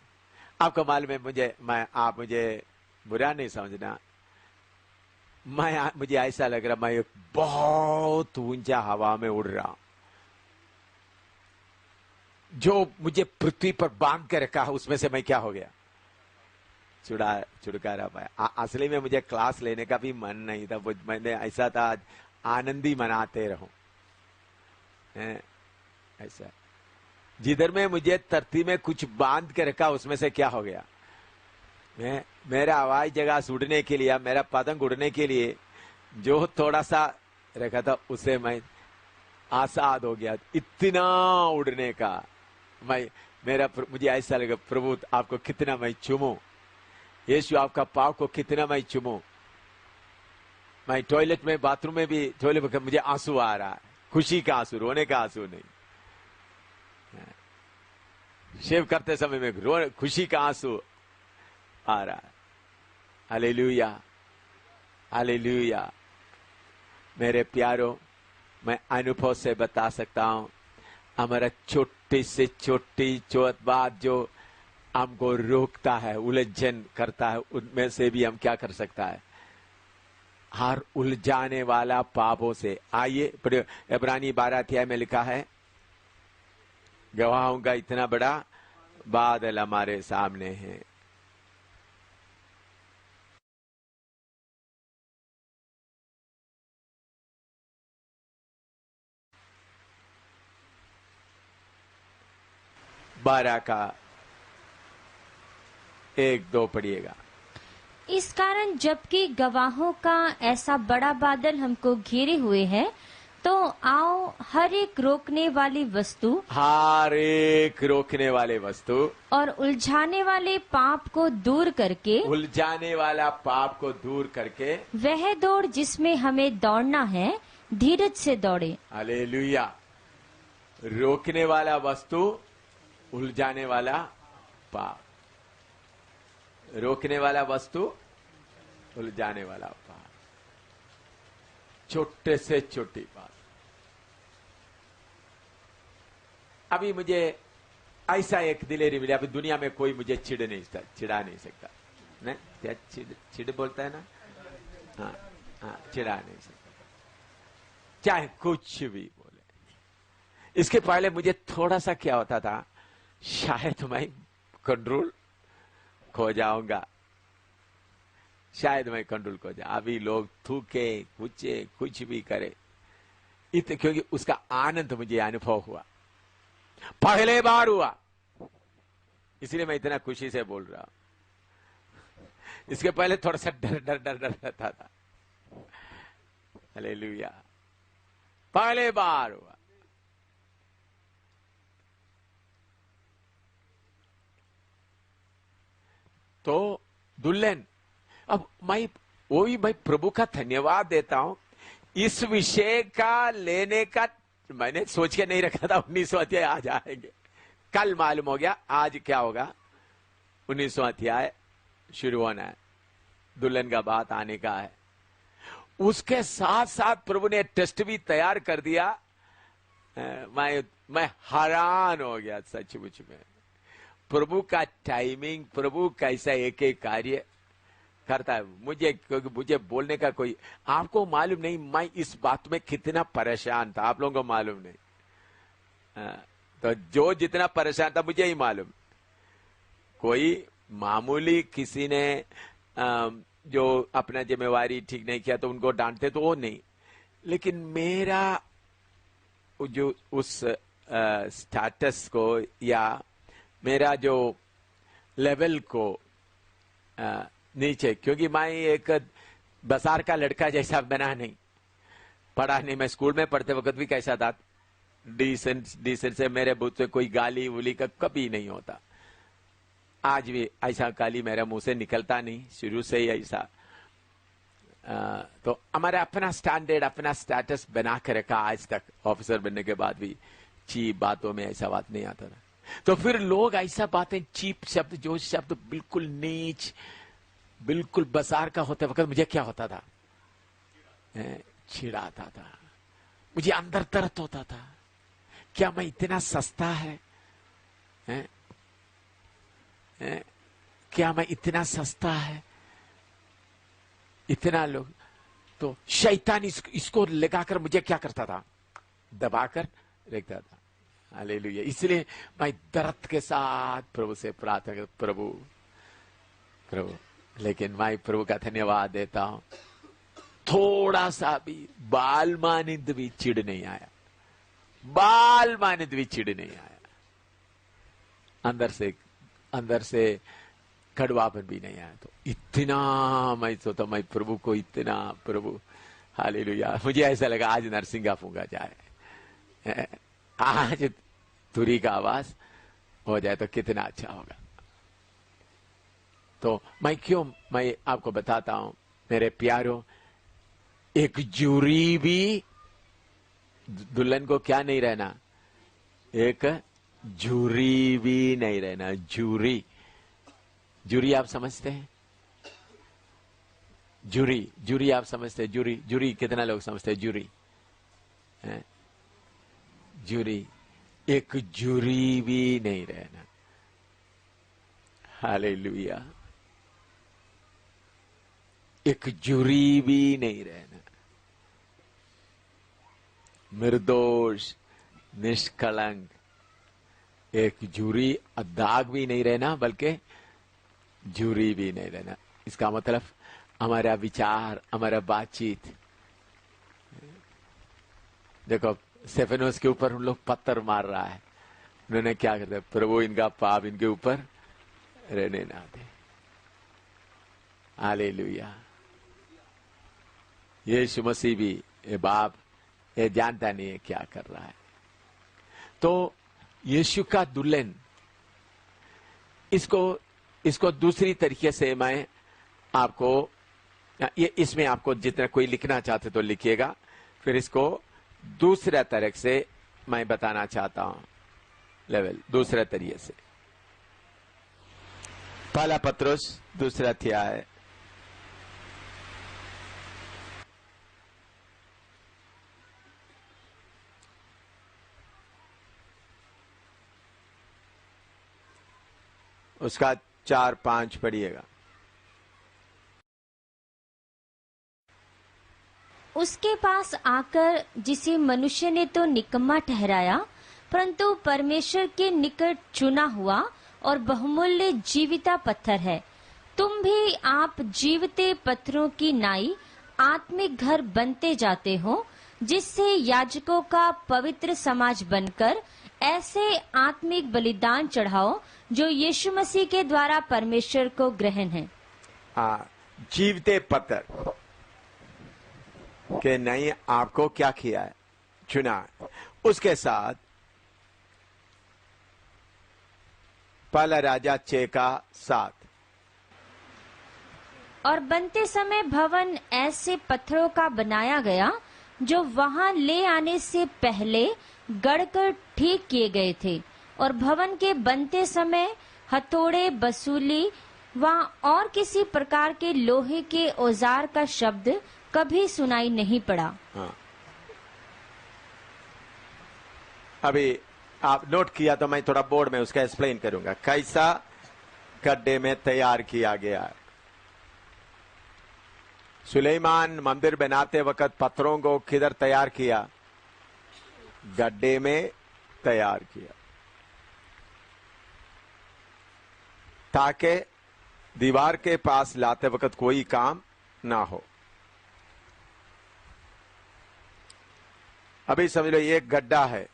आपको मालूम है, आप मुझे बुरा नहीं समझना, मुझे ऐसा लग रहा मैं बहुत ऊंचा हवा में उड़ रहा हूं। जो मुझे पृथ्वी पर बांध के रखा है उसमें से मैं क्या हो गया? छुटकारा पाया। असली में मुझे क्लास लेने का भी मन नहीं था। मैंने ऐसा था आनंद ही मनाते रहो ऐसा। जिधर में मुझे धरती में कुछ बांध के रखा उसमें से क्या हो गया? मेरा हवाई जहाज उड़ने के लिए, मेरा पतंग उड़ने के लिए जो थोड़ा सा रखा था उसे मैं आजाद हो गया। इतना उड़ने का मुझे ऐसा लगा प्रभु आपको कितना मैं चूमूं, यीशु आपका पाव को कितना मैं चूमूं। मैं टॉयलेट में, बाथरूम में भी, टॉयलेट में मुझे आंसू आ रहा है, खुशी का आंसू, रोने का आंसू नहीं। शेव करते समय में खुशी का आंसू आ रहा है। Hallelujah, hallelujah. मेरे प्यारों, मैं अनुभव से बता सकता हूं, हमारा छोटी से छोटी बात जो हमको रोकता है, उलझन करता है, उनमें से भी हम क्या कर सकता है? हर उलझाने वाला पापों से। आइए इब्रानी 12 अध्याय में लिखा है, गवाहों का इतना बड़ा बादल हमारे सामने है। बारह का 1-2 पढ़िएगा। इस कारण जबकि गवाहों का ऐसा बड़ा बादल हमको घेरे हुए है, तो आओ हर एक रोकने वाली वस्तु और उलझाने वाले पाप को दूर करके, वह दौड़ जिसमें हमें दौड़ना है, धीरज से दौड़े। हालेलुया। रोकने वाला वस्तु, उलझाने वाला पाप। रोकने वाला वस्तु, उलझाने वाला पाप। छोटे से छोटी बात। अभी मुझे ऐसा एक दिलेरी मिली, अभी दुनिया में कोई मुझे चिढ़ा नहीं सकता। नहीं, चिढ़ बोलता है ना? हाँ, चिढ़ा नहीं सकता, चाहे कुछ भी बोले। इसके पहले मुझे थोड़ा सा क्या होता था, शायद मैं कंट्रोल खो जाऊंगा, शायद मैं कंट्रोल खो जाऊं। अभी लोग थूके, कुछ भी करे, क्योंकि उसका आनंद मुझे अनुभव हुआ, पहले बार हुआ, इसलिए मैं इतना खुशी से बोल रहा हूं। इसके पहले थोड़ा सा डर डर डर डर रहता था। हालेलुया, पहले बार हुआ। तो दुल्हन, अब मैं प्रभु का धन्यवाद देता हूं। इस विषय का लेने का मैंने सोच के नहीं रखा था। 19वां अध्याय आज आएंगे, कल मालूम हो गया आज क्या होगा। 19वां अध्याय शुरू होना है, दुल्हन का बात आने का है। उसके साथ साथ प्रभु ने टेस्ट भी तैयार कर दिया। मैं हैरान हो गया सचमुच में, प्रभु का टाइमिंग, प्रभु कैसा एक एक कार्य करता है। मुझे, क्योंकि मुझे बोलने का कोई, आपको मालूम नहीं मैं इस बात में कितना परेशान था, आप लोगों को मालूम नहीं। तो जो जितना परेशान था मुझे ही मालूम। कोई मामूली किसी ने जो अपना जिम्मेवारी ठीक नहीं किया तो उनको डांटते तो वो नहीं, लेकिन मेरा जो उस स्टेटस को या मेरा जो लेवल को नीचे, क्योंकि मैं एक बाजार का लड़का जैसा बना नहीं, पढ़ा नहीं। मैं स्कूल में पढ़ते वक्त भी कैसा था, डिसेंट से, मेरे मुंह से कोई गाली उली का कभी नहीं होता। आज भी ऐसा गाली मेरे मुंह से निकलता नहीं, शुरू से ही ऐसा। तो हमारा अपना स्टैंडर्ड, अपना स्टेटस बना के रखा आज तक। ऑफिसर बनने के बाद भी चीप बातों में ऐसा बात नहीं आता था। तो फिर लोग ऐसा बातें, चीप शब्द, जो शब्द बिल्कुल नीच, बिल्कुल बाजार का होते वक्त मुझे क्या होता था, चिढ़ाता था। मुझे अंदर दर्द होता था, क्या मैं इतना सस्ता है? क्या मैं इतना सस्ता है? इतना लोग, तो शैतान इसको लगाकर मुझे क्या करता था, दबाकर रखता था। हालेलुया। इसलिए मैं दर्द के साथ प्रभु से प्रार्थना कर, प्रभु, लेकिन मैं प्रभु का धन्यवाद देता हूं, थोड़ा सा भी बाल मानिंद भी चिढ़ नहीं आया, बाल मानिंद भी चिढ़ नहीं आया। अंदर से कड़वापन भी नहीं आया। तो इतना मैं सोचता, मैं प्रभु को इतना, प्रभु हालेलुया। मुझे ऐसा लगा आज नरसिंगा फूंका जाए, आज तुरी का आवाज हो जाए तो कितना अच्छा होगा। तो मैं आपको बताता हूं मेरे प्यारों, एक जूरी भी दुल्हन को क्या नहीं रहना, एक जूरी भी नहीं रहना। जूरी आप समझते हैं? जूरी आप समझते हैं? जूरी कितना लोग समझते हैं? जूरी, एक जूरी भी नहीं रहना। हालेलुया, एक जूरी भी नहीं रहना। निर्दोष, निष्कलंक, एक जूरी, दाग भी नहीं रहना, बल्कि जूरी भी नहीं रहना। इसका मतलब हमारा विचार, हमारा बातचीत। देखो स्टेफेनोस के ऊपर उन लोग पत्थर मार रहा है, उन्होंने क्या करते, प्रभु इनका पाप इनके ऊपर रहने ना दे। हालेलुया। यीशु मसीह भी, ये बाप ये जानता नहीं है क्या कर रहा है। तो यीशु का दुल्हन, इसको दूसरी तरीके से मैं आपको, ये इसमें आपको जितना कोई लिखना चाहते तो लिखिएगा, फिर इसको दूसरा तरह से मैं बताना चाहता हूं, लेवल दूसरे तरीके से। पहला पत्रुस दूसरा अध्याय, उसका 4-5 पढ़िएगा। उसके पास आकर जिसे मनुष्य ने तो निकम्मा ठहराया, परंतु परमेश्वर के निकट चुना हुआ और बहुमूल्य जीविता पत्थर है। तुम भी आप जीवते पत्थरों की नाई आत्मिक घर बनते जाते हो, जिससे याजकों का पवित्र समाज बनकर ऐसे आत्मिक बलिदान चढ़ाओ जो यीशु मसीह के द्वारा परमेश्वर को ग्रहण है। हाँ, जीवते पत्थर के नहीं आपको क्या किया है, चुना है। उसके साथ पहला राजा 6 का 7। और बनते समय भवन ऐसे पत्थरों का बनाया गया जो वहां ले आने से पहले गढ़कर ठीक किए गए थे, और भवन के बनते समय हथौड़े, बसूली वहां और किसी प्रकार के लोहे के औजार का शब्द कभी सुनाई नहीं पड़ा। हाँ। अभी आप नोट किया तो मैं थोड़ा बोर्ड में उसका एक्सप्लेन करूंगा कैसा गड्ढे में तैयार किया गया है। सुलेमान मंदिर बनाते वक्त पत्थरों को किधर तैयार किया? गड्ढे में तैयार किया, ताकि दीवार के पास लाते वक्त कोई काम ना हो। अभी समझ लो ये एक गड्ढा है,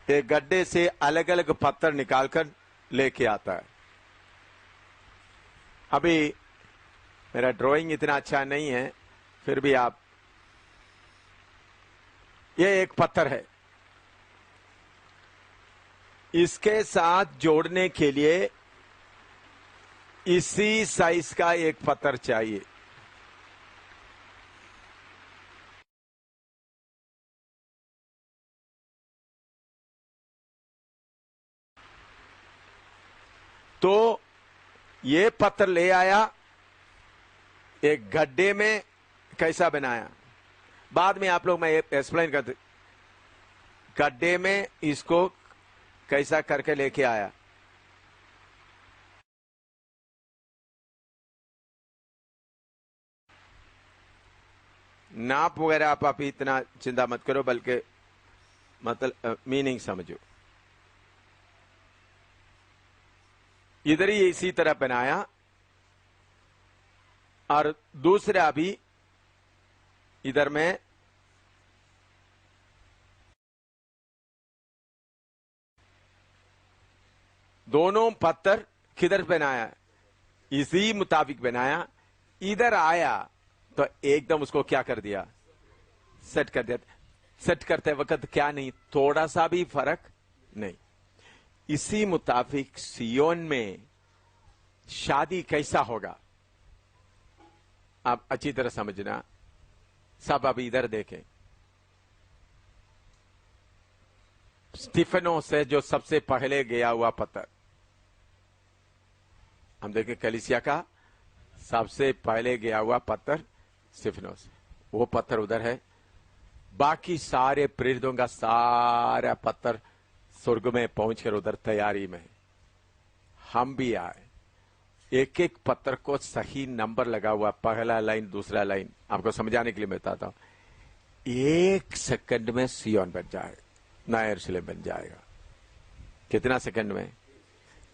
एक गड्ढे से अलग अलग पत्थर निकालकर लेके आता है। अभी मेरा ड्राइंग इतना अच्छा नहीं है, फिर भी आप, ये एक पत्थर है, इसके साथ जोड़ने के लिए इसी साइज का एक पत्थर चाहिए। तो ये पत्थर ले आया, एक गड्ढे में कैसा बनाया, बाद में आप लोग मैं एक्सप्लेन करते, गड्ढे में इसको कैसा करके लेके आया। नाप वगैरह आप इतना चिंता मत करो, बल्कि मतलब मीनिंग समझो। इधर ही इसी तरह बनाया, और दूसरा भी इधर में दोनों पत्थर किधर बनाया, इसी मुताबिक बनाया। इधर आया तो एकदम उसको क्या कर दिया, सेट कर दिया। सेट करते वक्त क्या नहीं, थोड़ा सा भी फर्क नहीं। इसी मुताबिक सियोन में शादी कैसा होगा, आप अच्छी तरह समझना। सब अब इधर देखें, स्टीफनो से जो सबसे पहले गया हुआ पत्थर, हम देखें कलीसिया का सबसे पहले गया हुआ पत्थर स्टीफनो से, वो पत्थर उधर है। बाकी सारे प्रेरितों का सारा पत्थर स्वर्ग में पहुंचकर उधर तैयारी में है। हम भी आए, एक एक पत्थर को सही नंबर लगा हुआ, पहला लाइन दूसरा लाइन, आपको समझाने के लिए मैं बताता हूं। 1 सेकंड में सियोन बन जाएगा, नया यरूशलेम बन जाएगा। कितना सेकंड में?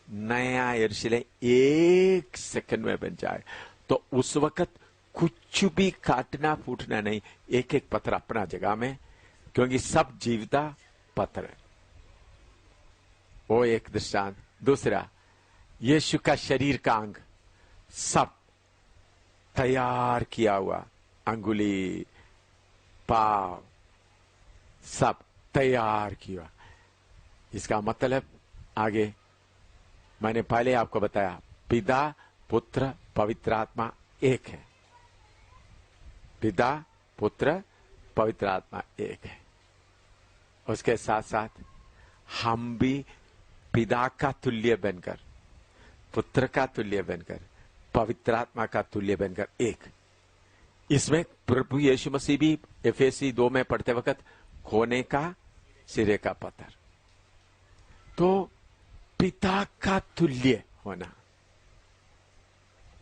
नया यरूशलेम 1 सेकंड में बन जाए। तो उस वक्त कुछ भी काटना फूटना नहीं, एक एक पत्थर अपना जगह में, क्योंकि सब जीवता पत्थर है। वो एक दृष्टांत। दूसरा, यीशु का शरीर का अंग सब तैयार किया हुआ, अंगुली, पाव, सब तैयार किया। इसका मतलब आगे मैंने पहले आपको बताया, पिता पुत्र पवित्र आत्मा एक है। पिता पुत्र पवित्र आत्मा एक है। उसके साथ साथ हम भी पिता का तुल्य बनकर, पुत्र का तुल्य बनकर, पवित्र आत्मा का तुल्य बनकर एक। इसमें प्रभु यीशु मसीह भी एफएसी 2 में पढ़ते वक्त खोने का सिरे का पत्थर। तो पिता का तुल्य होना,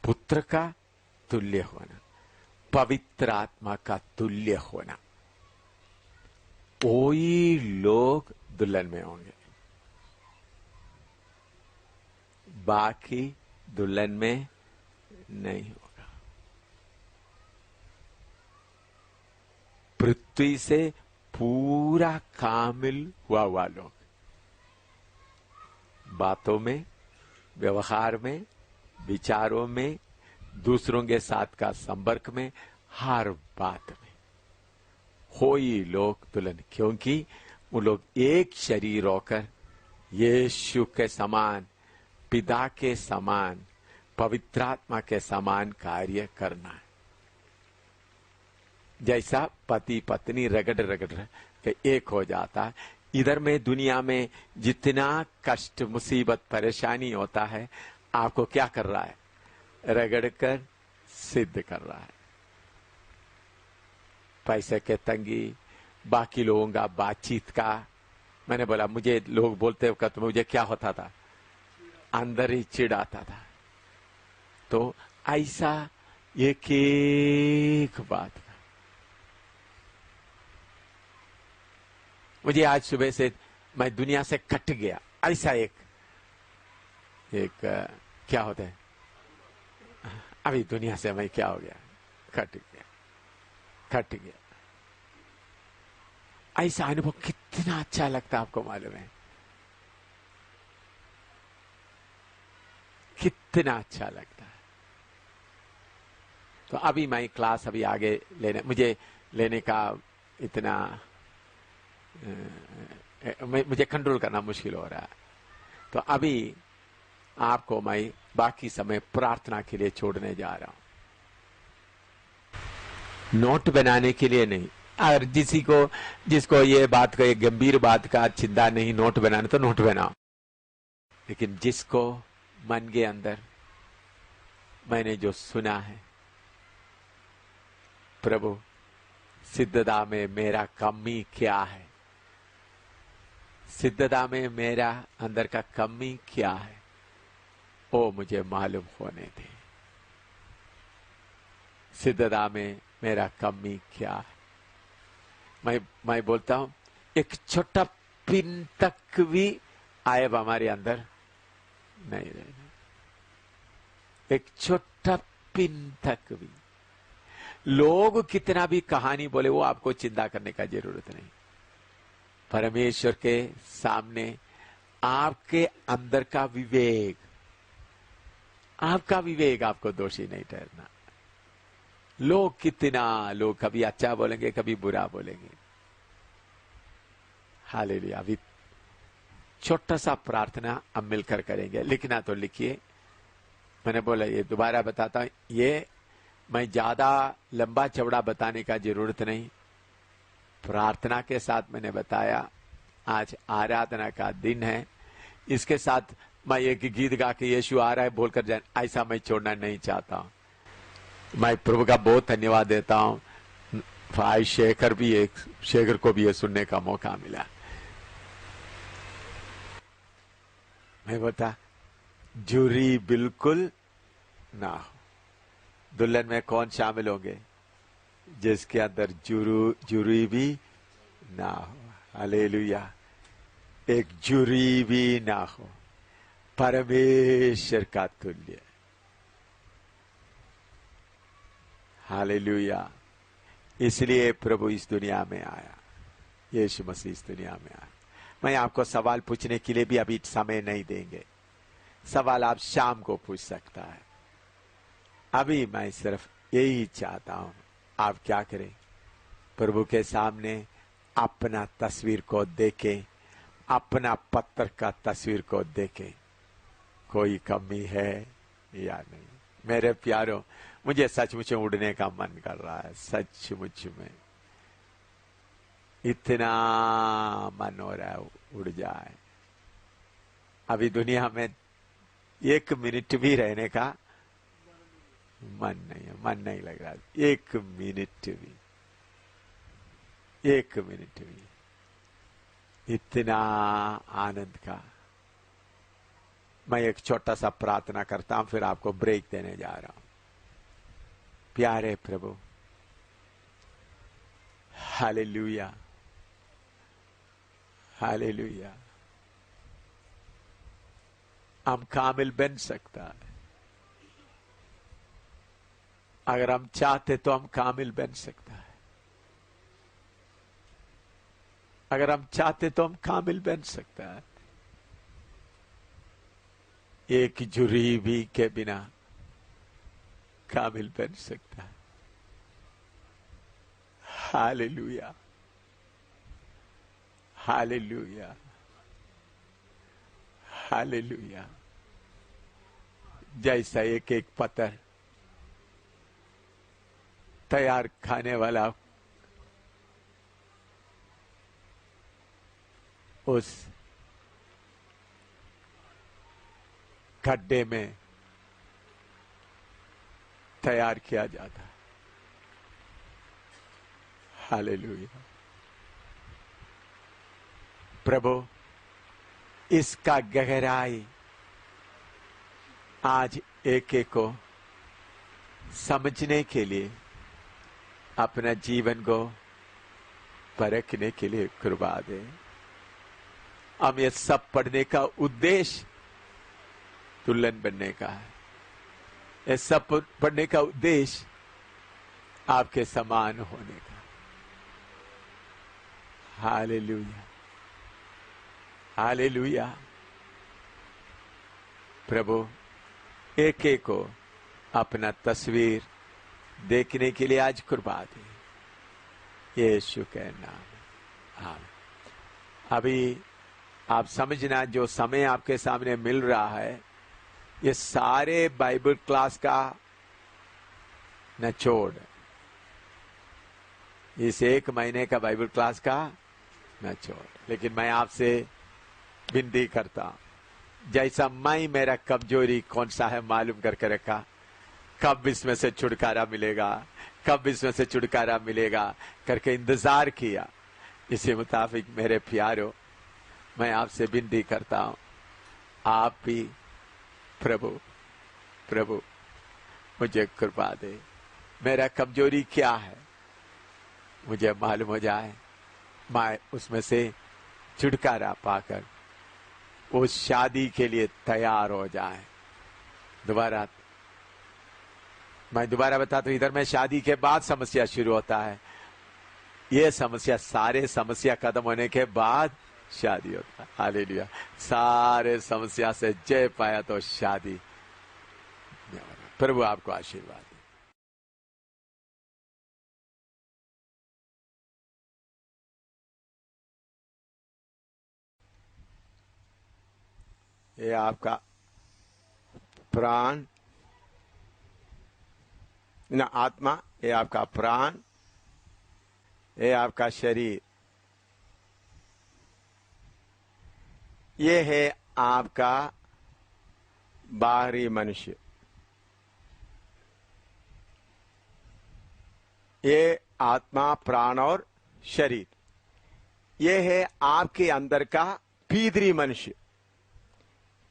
पुत्र का तुल्य होना, पवित्र आत्मा का तुल्य होना, वही लोग दुल्हन में होंगे, बाकी दुल्हन में नहीं होगा। पृथ्वी से पूरा कामिल हुआ लोग, बातों में, व्यवहार में, विचारों में, दूसरों के साथ का संपर्क में, हर बात में हो ही लोग तुलन, क्योंकि वो लोग एक शरीर होकर यीशु के समान, पिता के समान, पवित्रात्मा के समान कार्य करना है। जैसा पति पत्नी रगड़ रगड़ के एक हो जाता है, इधर में दुनिया में जितना कष्ट, मुसीबत, परेशानी होता है, आपको क्या कर रहा है? रगड़ कर सिद्ध कर रहा है। पैसे के तंगी, बाकी लोगों का बातचीत का, मैंने बोला मुझे लोग बोलते हो तो मुझे क्या होता था? अंदर ही चिढ़ आता था। तो ऐसा एक एक बात का मुझे आज सुबह से मैं दुनिया से कट गया, ऐसा एक क्या होता है, अभी दुनिया से मैं क्या हो गया, कट गया। ऐसा अनुभव कितना अच्छा लगता है, आपको मालूम है? कितना अच्छा लगता है। तो अभी मैं क्लास अभी आगे मुझे लेने का इतना मुझे कंट्रोल करना मुश्किल हो रहा है। तो अभी आपको मैं बाकी समय प्रार्थना के लिए छोड़ने जा रहा हूं, नोट बनाने के लिए नहीं। अगर जिसको ये बात का, ये गंभीर बात का चिंता नहीं, नोट बनाने तो नोट बनाओ, लेकिन जिसको मन के अंदर मैंने जो सुना है, प्रभु सिद्धता में मेरा कमी क्या है, सिद्धता में मेरा अंदर का कमी क्या है, वो मुझे मालूम होने दे। सिद्धता में मेरा कमी क्या है। मैं बोलता हूं, एक छोटा पिन तक भी आयब हमारे अंदर नहीं रहना, एक छोटा पिन तक भी। लोग कितना भी कहानी बोले, वो आपको चिंता करने का जरूरत नहीं। परमेश्वर के सामने आपके अंदर का विवेक, आपका विवेक आपको दोषी नहीं ठहरना। लोग कभी अच्छा बोलेंगे, कभी बुरा बोलेंगे। हालेलुया। अभी छोटा सा प्रार्थना हम मिलकर करेंगे। लिखना तो लिखिए। मैंने बोला ये दोबारा बताता हूं, ये मैं ज्यादा लंबा चौड़ा बताने का जरूरत नहीं। प्रार्थना के साथ मैंने बताया, आज आराधना का दिन है, इसके साथ मैं एक गीत गा के यीशु आ रहा है बोलकर जाए, ऐसा मैं छोड़ना नहीं चाहता हूं। मैं प्रभु का बहुत धन्यवाद देता हूं। भाई शेखर को भी ये सुनने का मौका मिला। मैं बता, जुरी बिल्कुल ना हो। दुल्हन में कौन शामिल होंगे? जिसके अंदर जुरी भी ना हो। हालेलुया। एक जुरी भी ना हो, परमेश्वर का तुल्य। हालेलुया। इसलिए प्रभु इस दुनिया में आया, यीशु मसीह इस दुनिया में आया। मैं आपको सवाल पूछने के लिए भी अभी समय नहीं देंगे। सवाल आप शाम को पूछ सकता है। अभी मैं सिर्फ यही चाहता हूं, आप क्या करें? प्रभु के सामने अपना तस्वीर को देखें, अपना पत्थर का तस्वीर को देखें, कोई कमी है या नहीं। मेरे प्यारों, मुझे सचमुच उड़ने का मन कर रहा है। सचमुच में इतना मन हो रहा है उड़ जाए। अभी दुनिया में 1 मिनट भी रहने का मन नहीं लग रहा। 1 मिनट भी इतना आनंद का। मैं एक छोटा सा प्रार्थना करता हूं, फिर आपको ब्रेक देने जा रहा हूं। प्यारे प्रभु, हालेलुया, हालेलुया। हम कामिल बन सकता है। अगर हम चाहते तो हम कामिल बन सकता है। अगर हम चाहते तो हम कामिल बन सकता है। एक जुरी भी के बिना कामिल बन सकता है। Hallelujah, hallelujah, hallelujah. जैसा एक एक पत्थर तैयार खाने वाला उस खड्डे में तैयार किया जाता है। हालेलुया। प्रभु, इसका गहराई आज एक एक को समझने के लिए, अपना जीवन को परखने के लिए कृपा दे। हम ये सब पढ़ने का उद्देश्य दुल्हन बनने का है। ये सब पढ़ने का उद्देश्य आपके समान होने का। Hallelujah, hallelujah. प्रभु, एक एक को अपना तस्वीर देखने के लिए आज कृपा दे, यीशु के नाम। हाँ, अभी आप समझना, जो समय आपके सामने मिल रहा है, ये सारे बाइबल क्लास का निचोड़, इस एक महीने का बाइबल क्लास का निचोड़। लेकिन मैं आपसे विनती करता हूं, जैसा मैं मेरा कमजोरी कौन सा है मालूम करके रखा, कब इसमें से छुटकारा मिलेगा, कब इसमें से छुटकारा मिलेगा करके इंतजार किया, इसी मुताबिक मेरे प्यारो मैं आपसे विनती करता हूं, आप भी प्रभु प्रभु मुझे कृपा दे। मेरा कमजोरी क्या है मुझे मालूम हो जाए, मैं उसमें से छुटकारा पाकर उस शादी के लिए तैयार हो जाए। मैं दोबारा बताता हूं, इधर में शादी के बाद समस्या शुरू होता है, ये समस्या सारे समस्या खत्म होने के बाद शादी होता है। हालेलुया। सारे समस्या से जय पाया तो शादी। प्रभु आपको आशीर्वाद दे। ये आपका प्राण ना आत्मा, ये आपका प्राण, ये आपका शरीर, ये है आपका बाहरी मनुष्य। ये आत्मा, प्राण और शरीर, ये है आपके अंदर का भीतरी मनुष्य।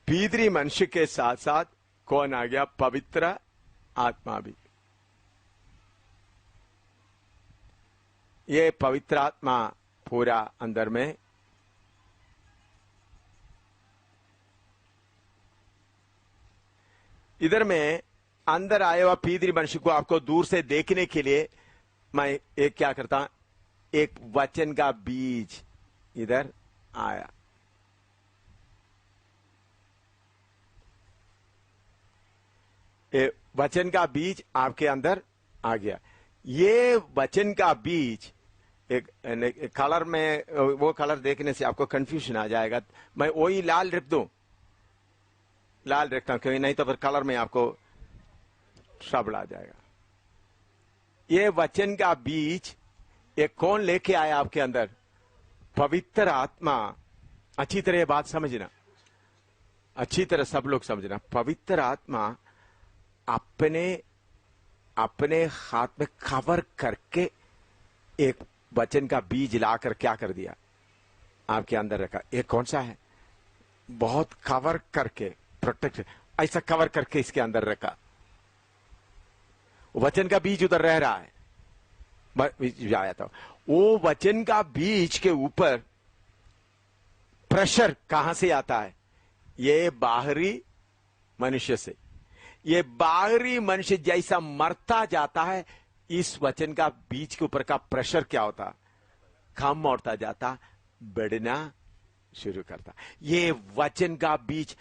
भीतरी मनुष्य के साथ साथ कौन आ गया? पवित्र आत्मा भी। ये पवित्र आत्मा पूरा अंदर में इधर में अंदर आए हुआ भीतरी मनुष्य को आपको दूर से देखने के लिए मैं एक क्या करता, एक वचन का बीज इधर आया। वचन का बीज आपके अंदर आ गया। ये वचन का बीज एक कलर में, वो कलर देखने से आपको कंफ्यूजन आ जाएगा, मैं वही लाल रख दूं, लाल रखता हूं क्योंकि नहीं तो फिर कलर में आपको ट्रबल आ जाएगा। ये वचन का बीज ये कौन लेके आया आपके अंदर? पवित्र आत्मा। अच्छी तरह ये बात समझना, अच्छी तरह सब लोग समझना। पवित्र आत्मा अपने अपने हाथ में कवर करके एक वचन का बीज लाकर क्या कर दिया? आपके अंदर रखा। ये कौन सा है? बहुत कवर करके, प्रोटेक्ट, ऐसा कवर करके इसके अंदर रखा। वचन का बीज उधर रह रहा है, आया था। वो वचन का बीज के ऊपर प्रेशर कहां से आता है? ये बाहरी मनुष्य से। ये बाहरी मनुष्य जैसा मरता जाता है, इस वचन का बीज के ऊपर का प्रेशर क्या होता? कम होता जाता, बढ़ना शुरू करता। ये वचन का बीज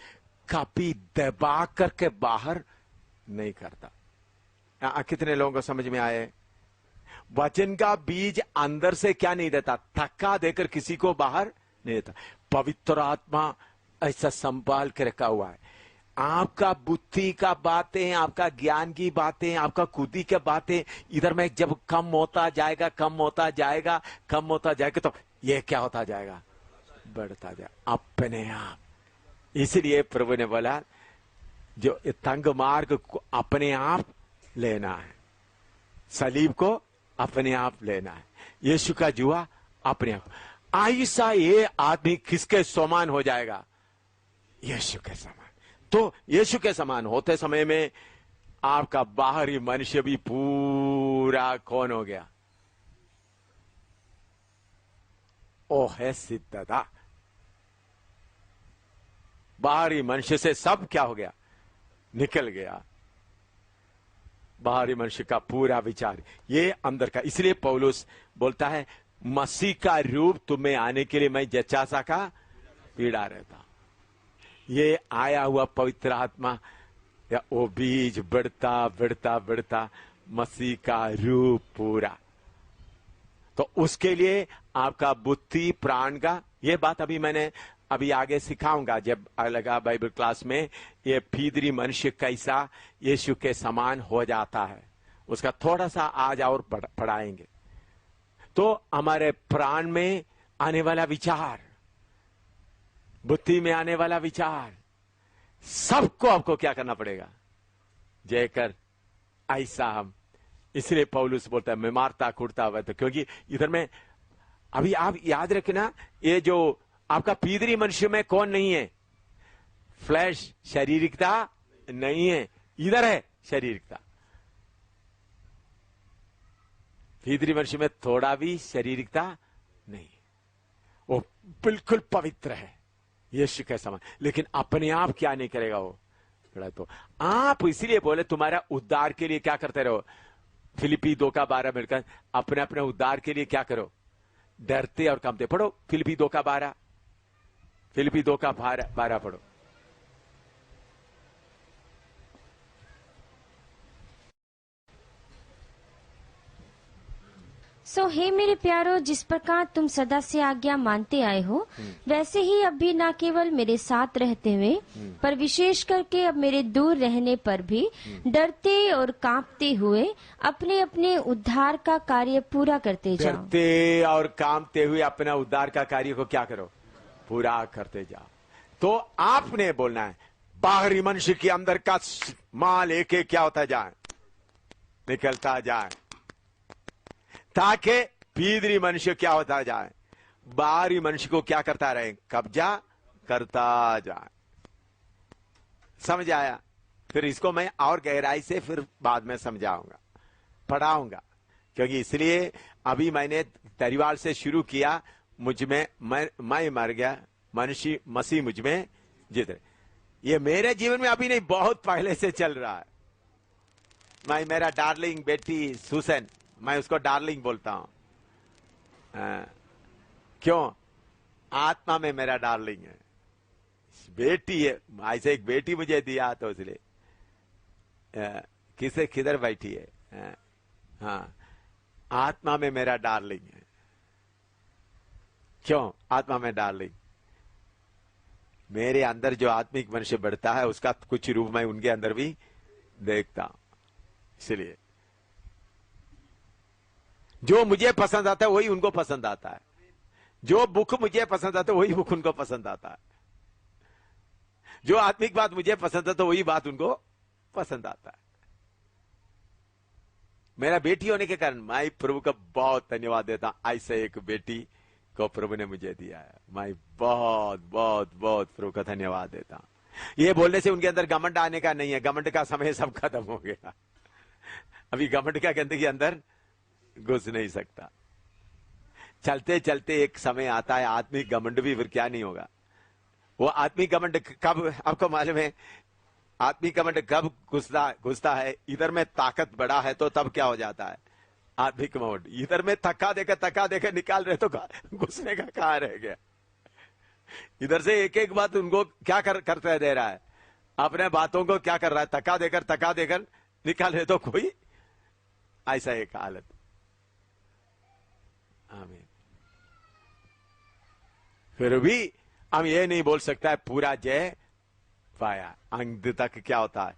कभी दबा करके बाहर नहीं करता। कितने लोगों को समझ में आए? वचन का बीज अंदर से क्या नहीं देता? धक्का देकर किसी को बाहर नहीं देता। पवित्र आत्मा ऐसा संभाल के रखा हुआ है। आपका बुद्धि का बातें, आपका ज्ञान की बातें, आपका खुदी के बातें इधर में जब कम होता जाएगा, कम होता जाएगा, कम होता जाएगा, तो ये क्या होता जाएगा? बढ़ता जाएगा अपने आप। इसलिए प्रभु ने बोला जो तंग मार्ग को अपने आप लेना है, सलीब को अपने आप लेना है, यीशु का जुआ अपने आप। ऐसा ये आदमी किसके समान हो जाएगा? यीशु के समान। तो यीशु के समान होते समय में आपका बाहरी मनुष्य भी पूरा कौन हो गया? ओ है सिद्धता। बाहरी मनुष्य से सब क्या हो गया? निकल गया। बाहरी मनुष्य का पूरा विचार ये अंदर का। इसलिए पौलुस बोलता है मसीह का रूप तुम्हें आने के लिए मैं जच्चा सा का पीड़ा रहता। ये आया हुआ पवित्र आत्मा या वो बीज बढ़ता बढ़ता बढ़ता मसीह का रूप पूरा। तो उसके लिए आपका बुद्धि प्राण का, ये बात अभी आगे सिखाऊंगा जब लगा बाइबल क्लास में। ये भीतरी मनुष्य कैसा यीशु के समान हो जाता है, उसका थोड़ा सा आज और पढ़ाएंगे। तो हमारे प्राण में आने वाला विचार, बुद्धि में आने वाला विचार, सबको आपको क्या करना पड़ेगा? जय कर ऐसा हम। इसलिए पौलुस बोलता है मैं मारता कूटता हुआ, तो क्योंकि इधर में अभी आप याद रखना, ये जो आपका पीदरी मनुष्य में कौन नहीं है? फ्लैश, शारीरिकता नहीं है, इधर है शारीरिकता। पीदरी मनुष्य में थोड़ा भी शारीरिकता नहीं, वो बिल्कुल पवित्र है यीशु के समान, लेकिन अपने आप क्या नहीं करेगा वो? तो आप इसलिए बोले तुम्हारा उद्धार के लिए क्या करते रहो? फिलिपी 2:12 मिलकर अपने अपने उद्धार के लिए क्या करो? डरते और कांपते। पढ़ो फिलिपी 2:12, फिलिपी 2:12 पढ़ो। सो हे मेरे प्यारो, जिस प्रकार तुम सदा से आज्ञा मानते आए हो, वैसे ही अब भी न केवल मेरे साथ रहते हुए, पर विशेष करके अब मेरे दूर रहने पर भी डरते और कांपते हुए अपने अपने उद्धार का कार्य पूरा करते जाओ। डरते और कांपते हुए अपना उद्धार का कार्य को क्या करो? पूरा करते जाओ। तो आपने बोलना है बाहरी मनुष्य के अंदर का माल एक एक क्या होता जाए? निकलता जाए, ताकि भीतरी मनुष्य क्या होता जाए? बाहरी मनुष्य को क्या करता रहे? कब्जा करता जाए। समझ आया? फिर इसको मैं और गहराई से फिर बाद में समझाऊंगा, पढ़ाऊंगा, क्योंकि इसलिए अभी मैंने तरीवाल से शुरू किया। मुझ में मैं मर गया, मनुष्य मसीह मुझ में जीत रहे। ये मेरे जीवन में अभी नहीं, बहुत पहले से चल रहा है। मैं मेरा डार्लिंग बेटी सुसन, मैं उसको डार्लिंग बोलता हूं। क्यों? आत्मा में मेरा डार्लिंग है, बेटी है। ऐसे एक बेटी मुझे दिया तो इसलिए किसे किधर बैठी है? हाँ, आत्मा में मेरा डार्लिंग है। क्यों आत्मा में डार्लिंग? मेरे अंदर जो आत्मिक मनुष्य बढ़ता है उसका कुछ रूप मैं उनके अंदर भी देखता हूं। इसलिए जो मुझे पसंद आता है वही उनको पसंद आता है, जो बुक मुझे पसंद आता है वही बुक उनको पसंद आता है, जो आत्मिक बात मुझे पसंद आता है वही बात उनको पसंद आता है। मेरा बेटी होने के कारण मैं प्रभु का बहुत धन्यवाद देता हूं। ऐसे एक बेटी को प्रभु ने मुझे दिया है, मैं बहुत बहुत बहुत प्रभु का धन्यवाद देता हूं। ये बोलने से उनके अंदर घमंड आने का नहीं है, घमंड का समय सब खत्म हो गया। अभी घमंड का गंदगी अंदर घुस नहीं सकता। चलते चलते एक समय आता है आत्मिक घमंड भी, फिर क्या नहीं होगा। वो आत्मिक घमंड कब आपको मालूम है? आत्मिक घमंड कब घुसता है? इधर में ताकत बड़ा है तो तब क्या हो जाता है? आत्मिक मोड। इधर में धक्का देकर निकाल रहे तो घुसने का कहां रह गया। इधर से एक एक बात उनको क्या करते दे रहा है, अपने बातों को क्या कर रहा है, धक्का देकर निकाल रहे तो कोई ऐसा एक हालत। आमीन। फिर भी हम ये नहीं बोल सकता है पूरा जय पाया। अंत तक क्या होता है,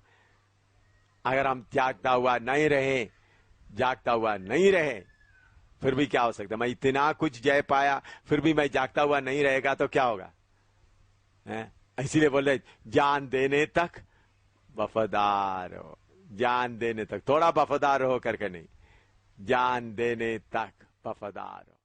अगर हम जागता हुआ नहीं रहे फिर भी क्या हो सकता है, मैं इतना कुछ जय पाया फिर भी मैं जागता हुआ नहीं रहेगा तो क्या होगा। इसीलिए बोल रहे जान देने तक वफादार हो, जान देने तक, थोड़ा वफादार हो करके नहीं, जान देने तक वफादार हो।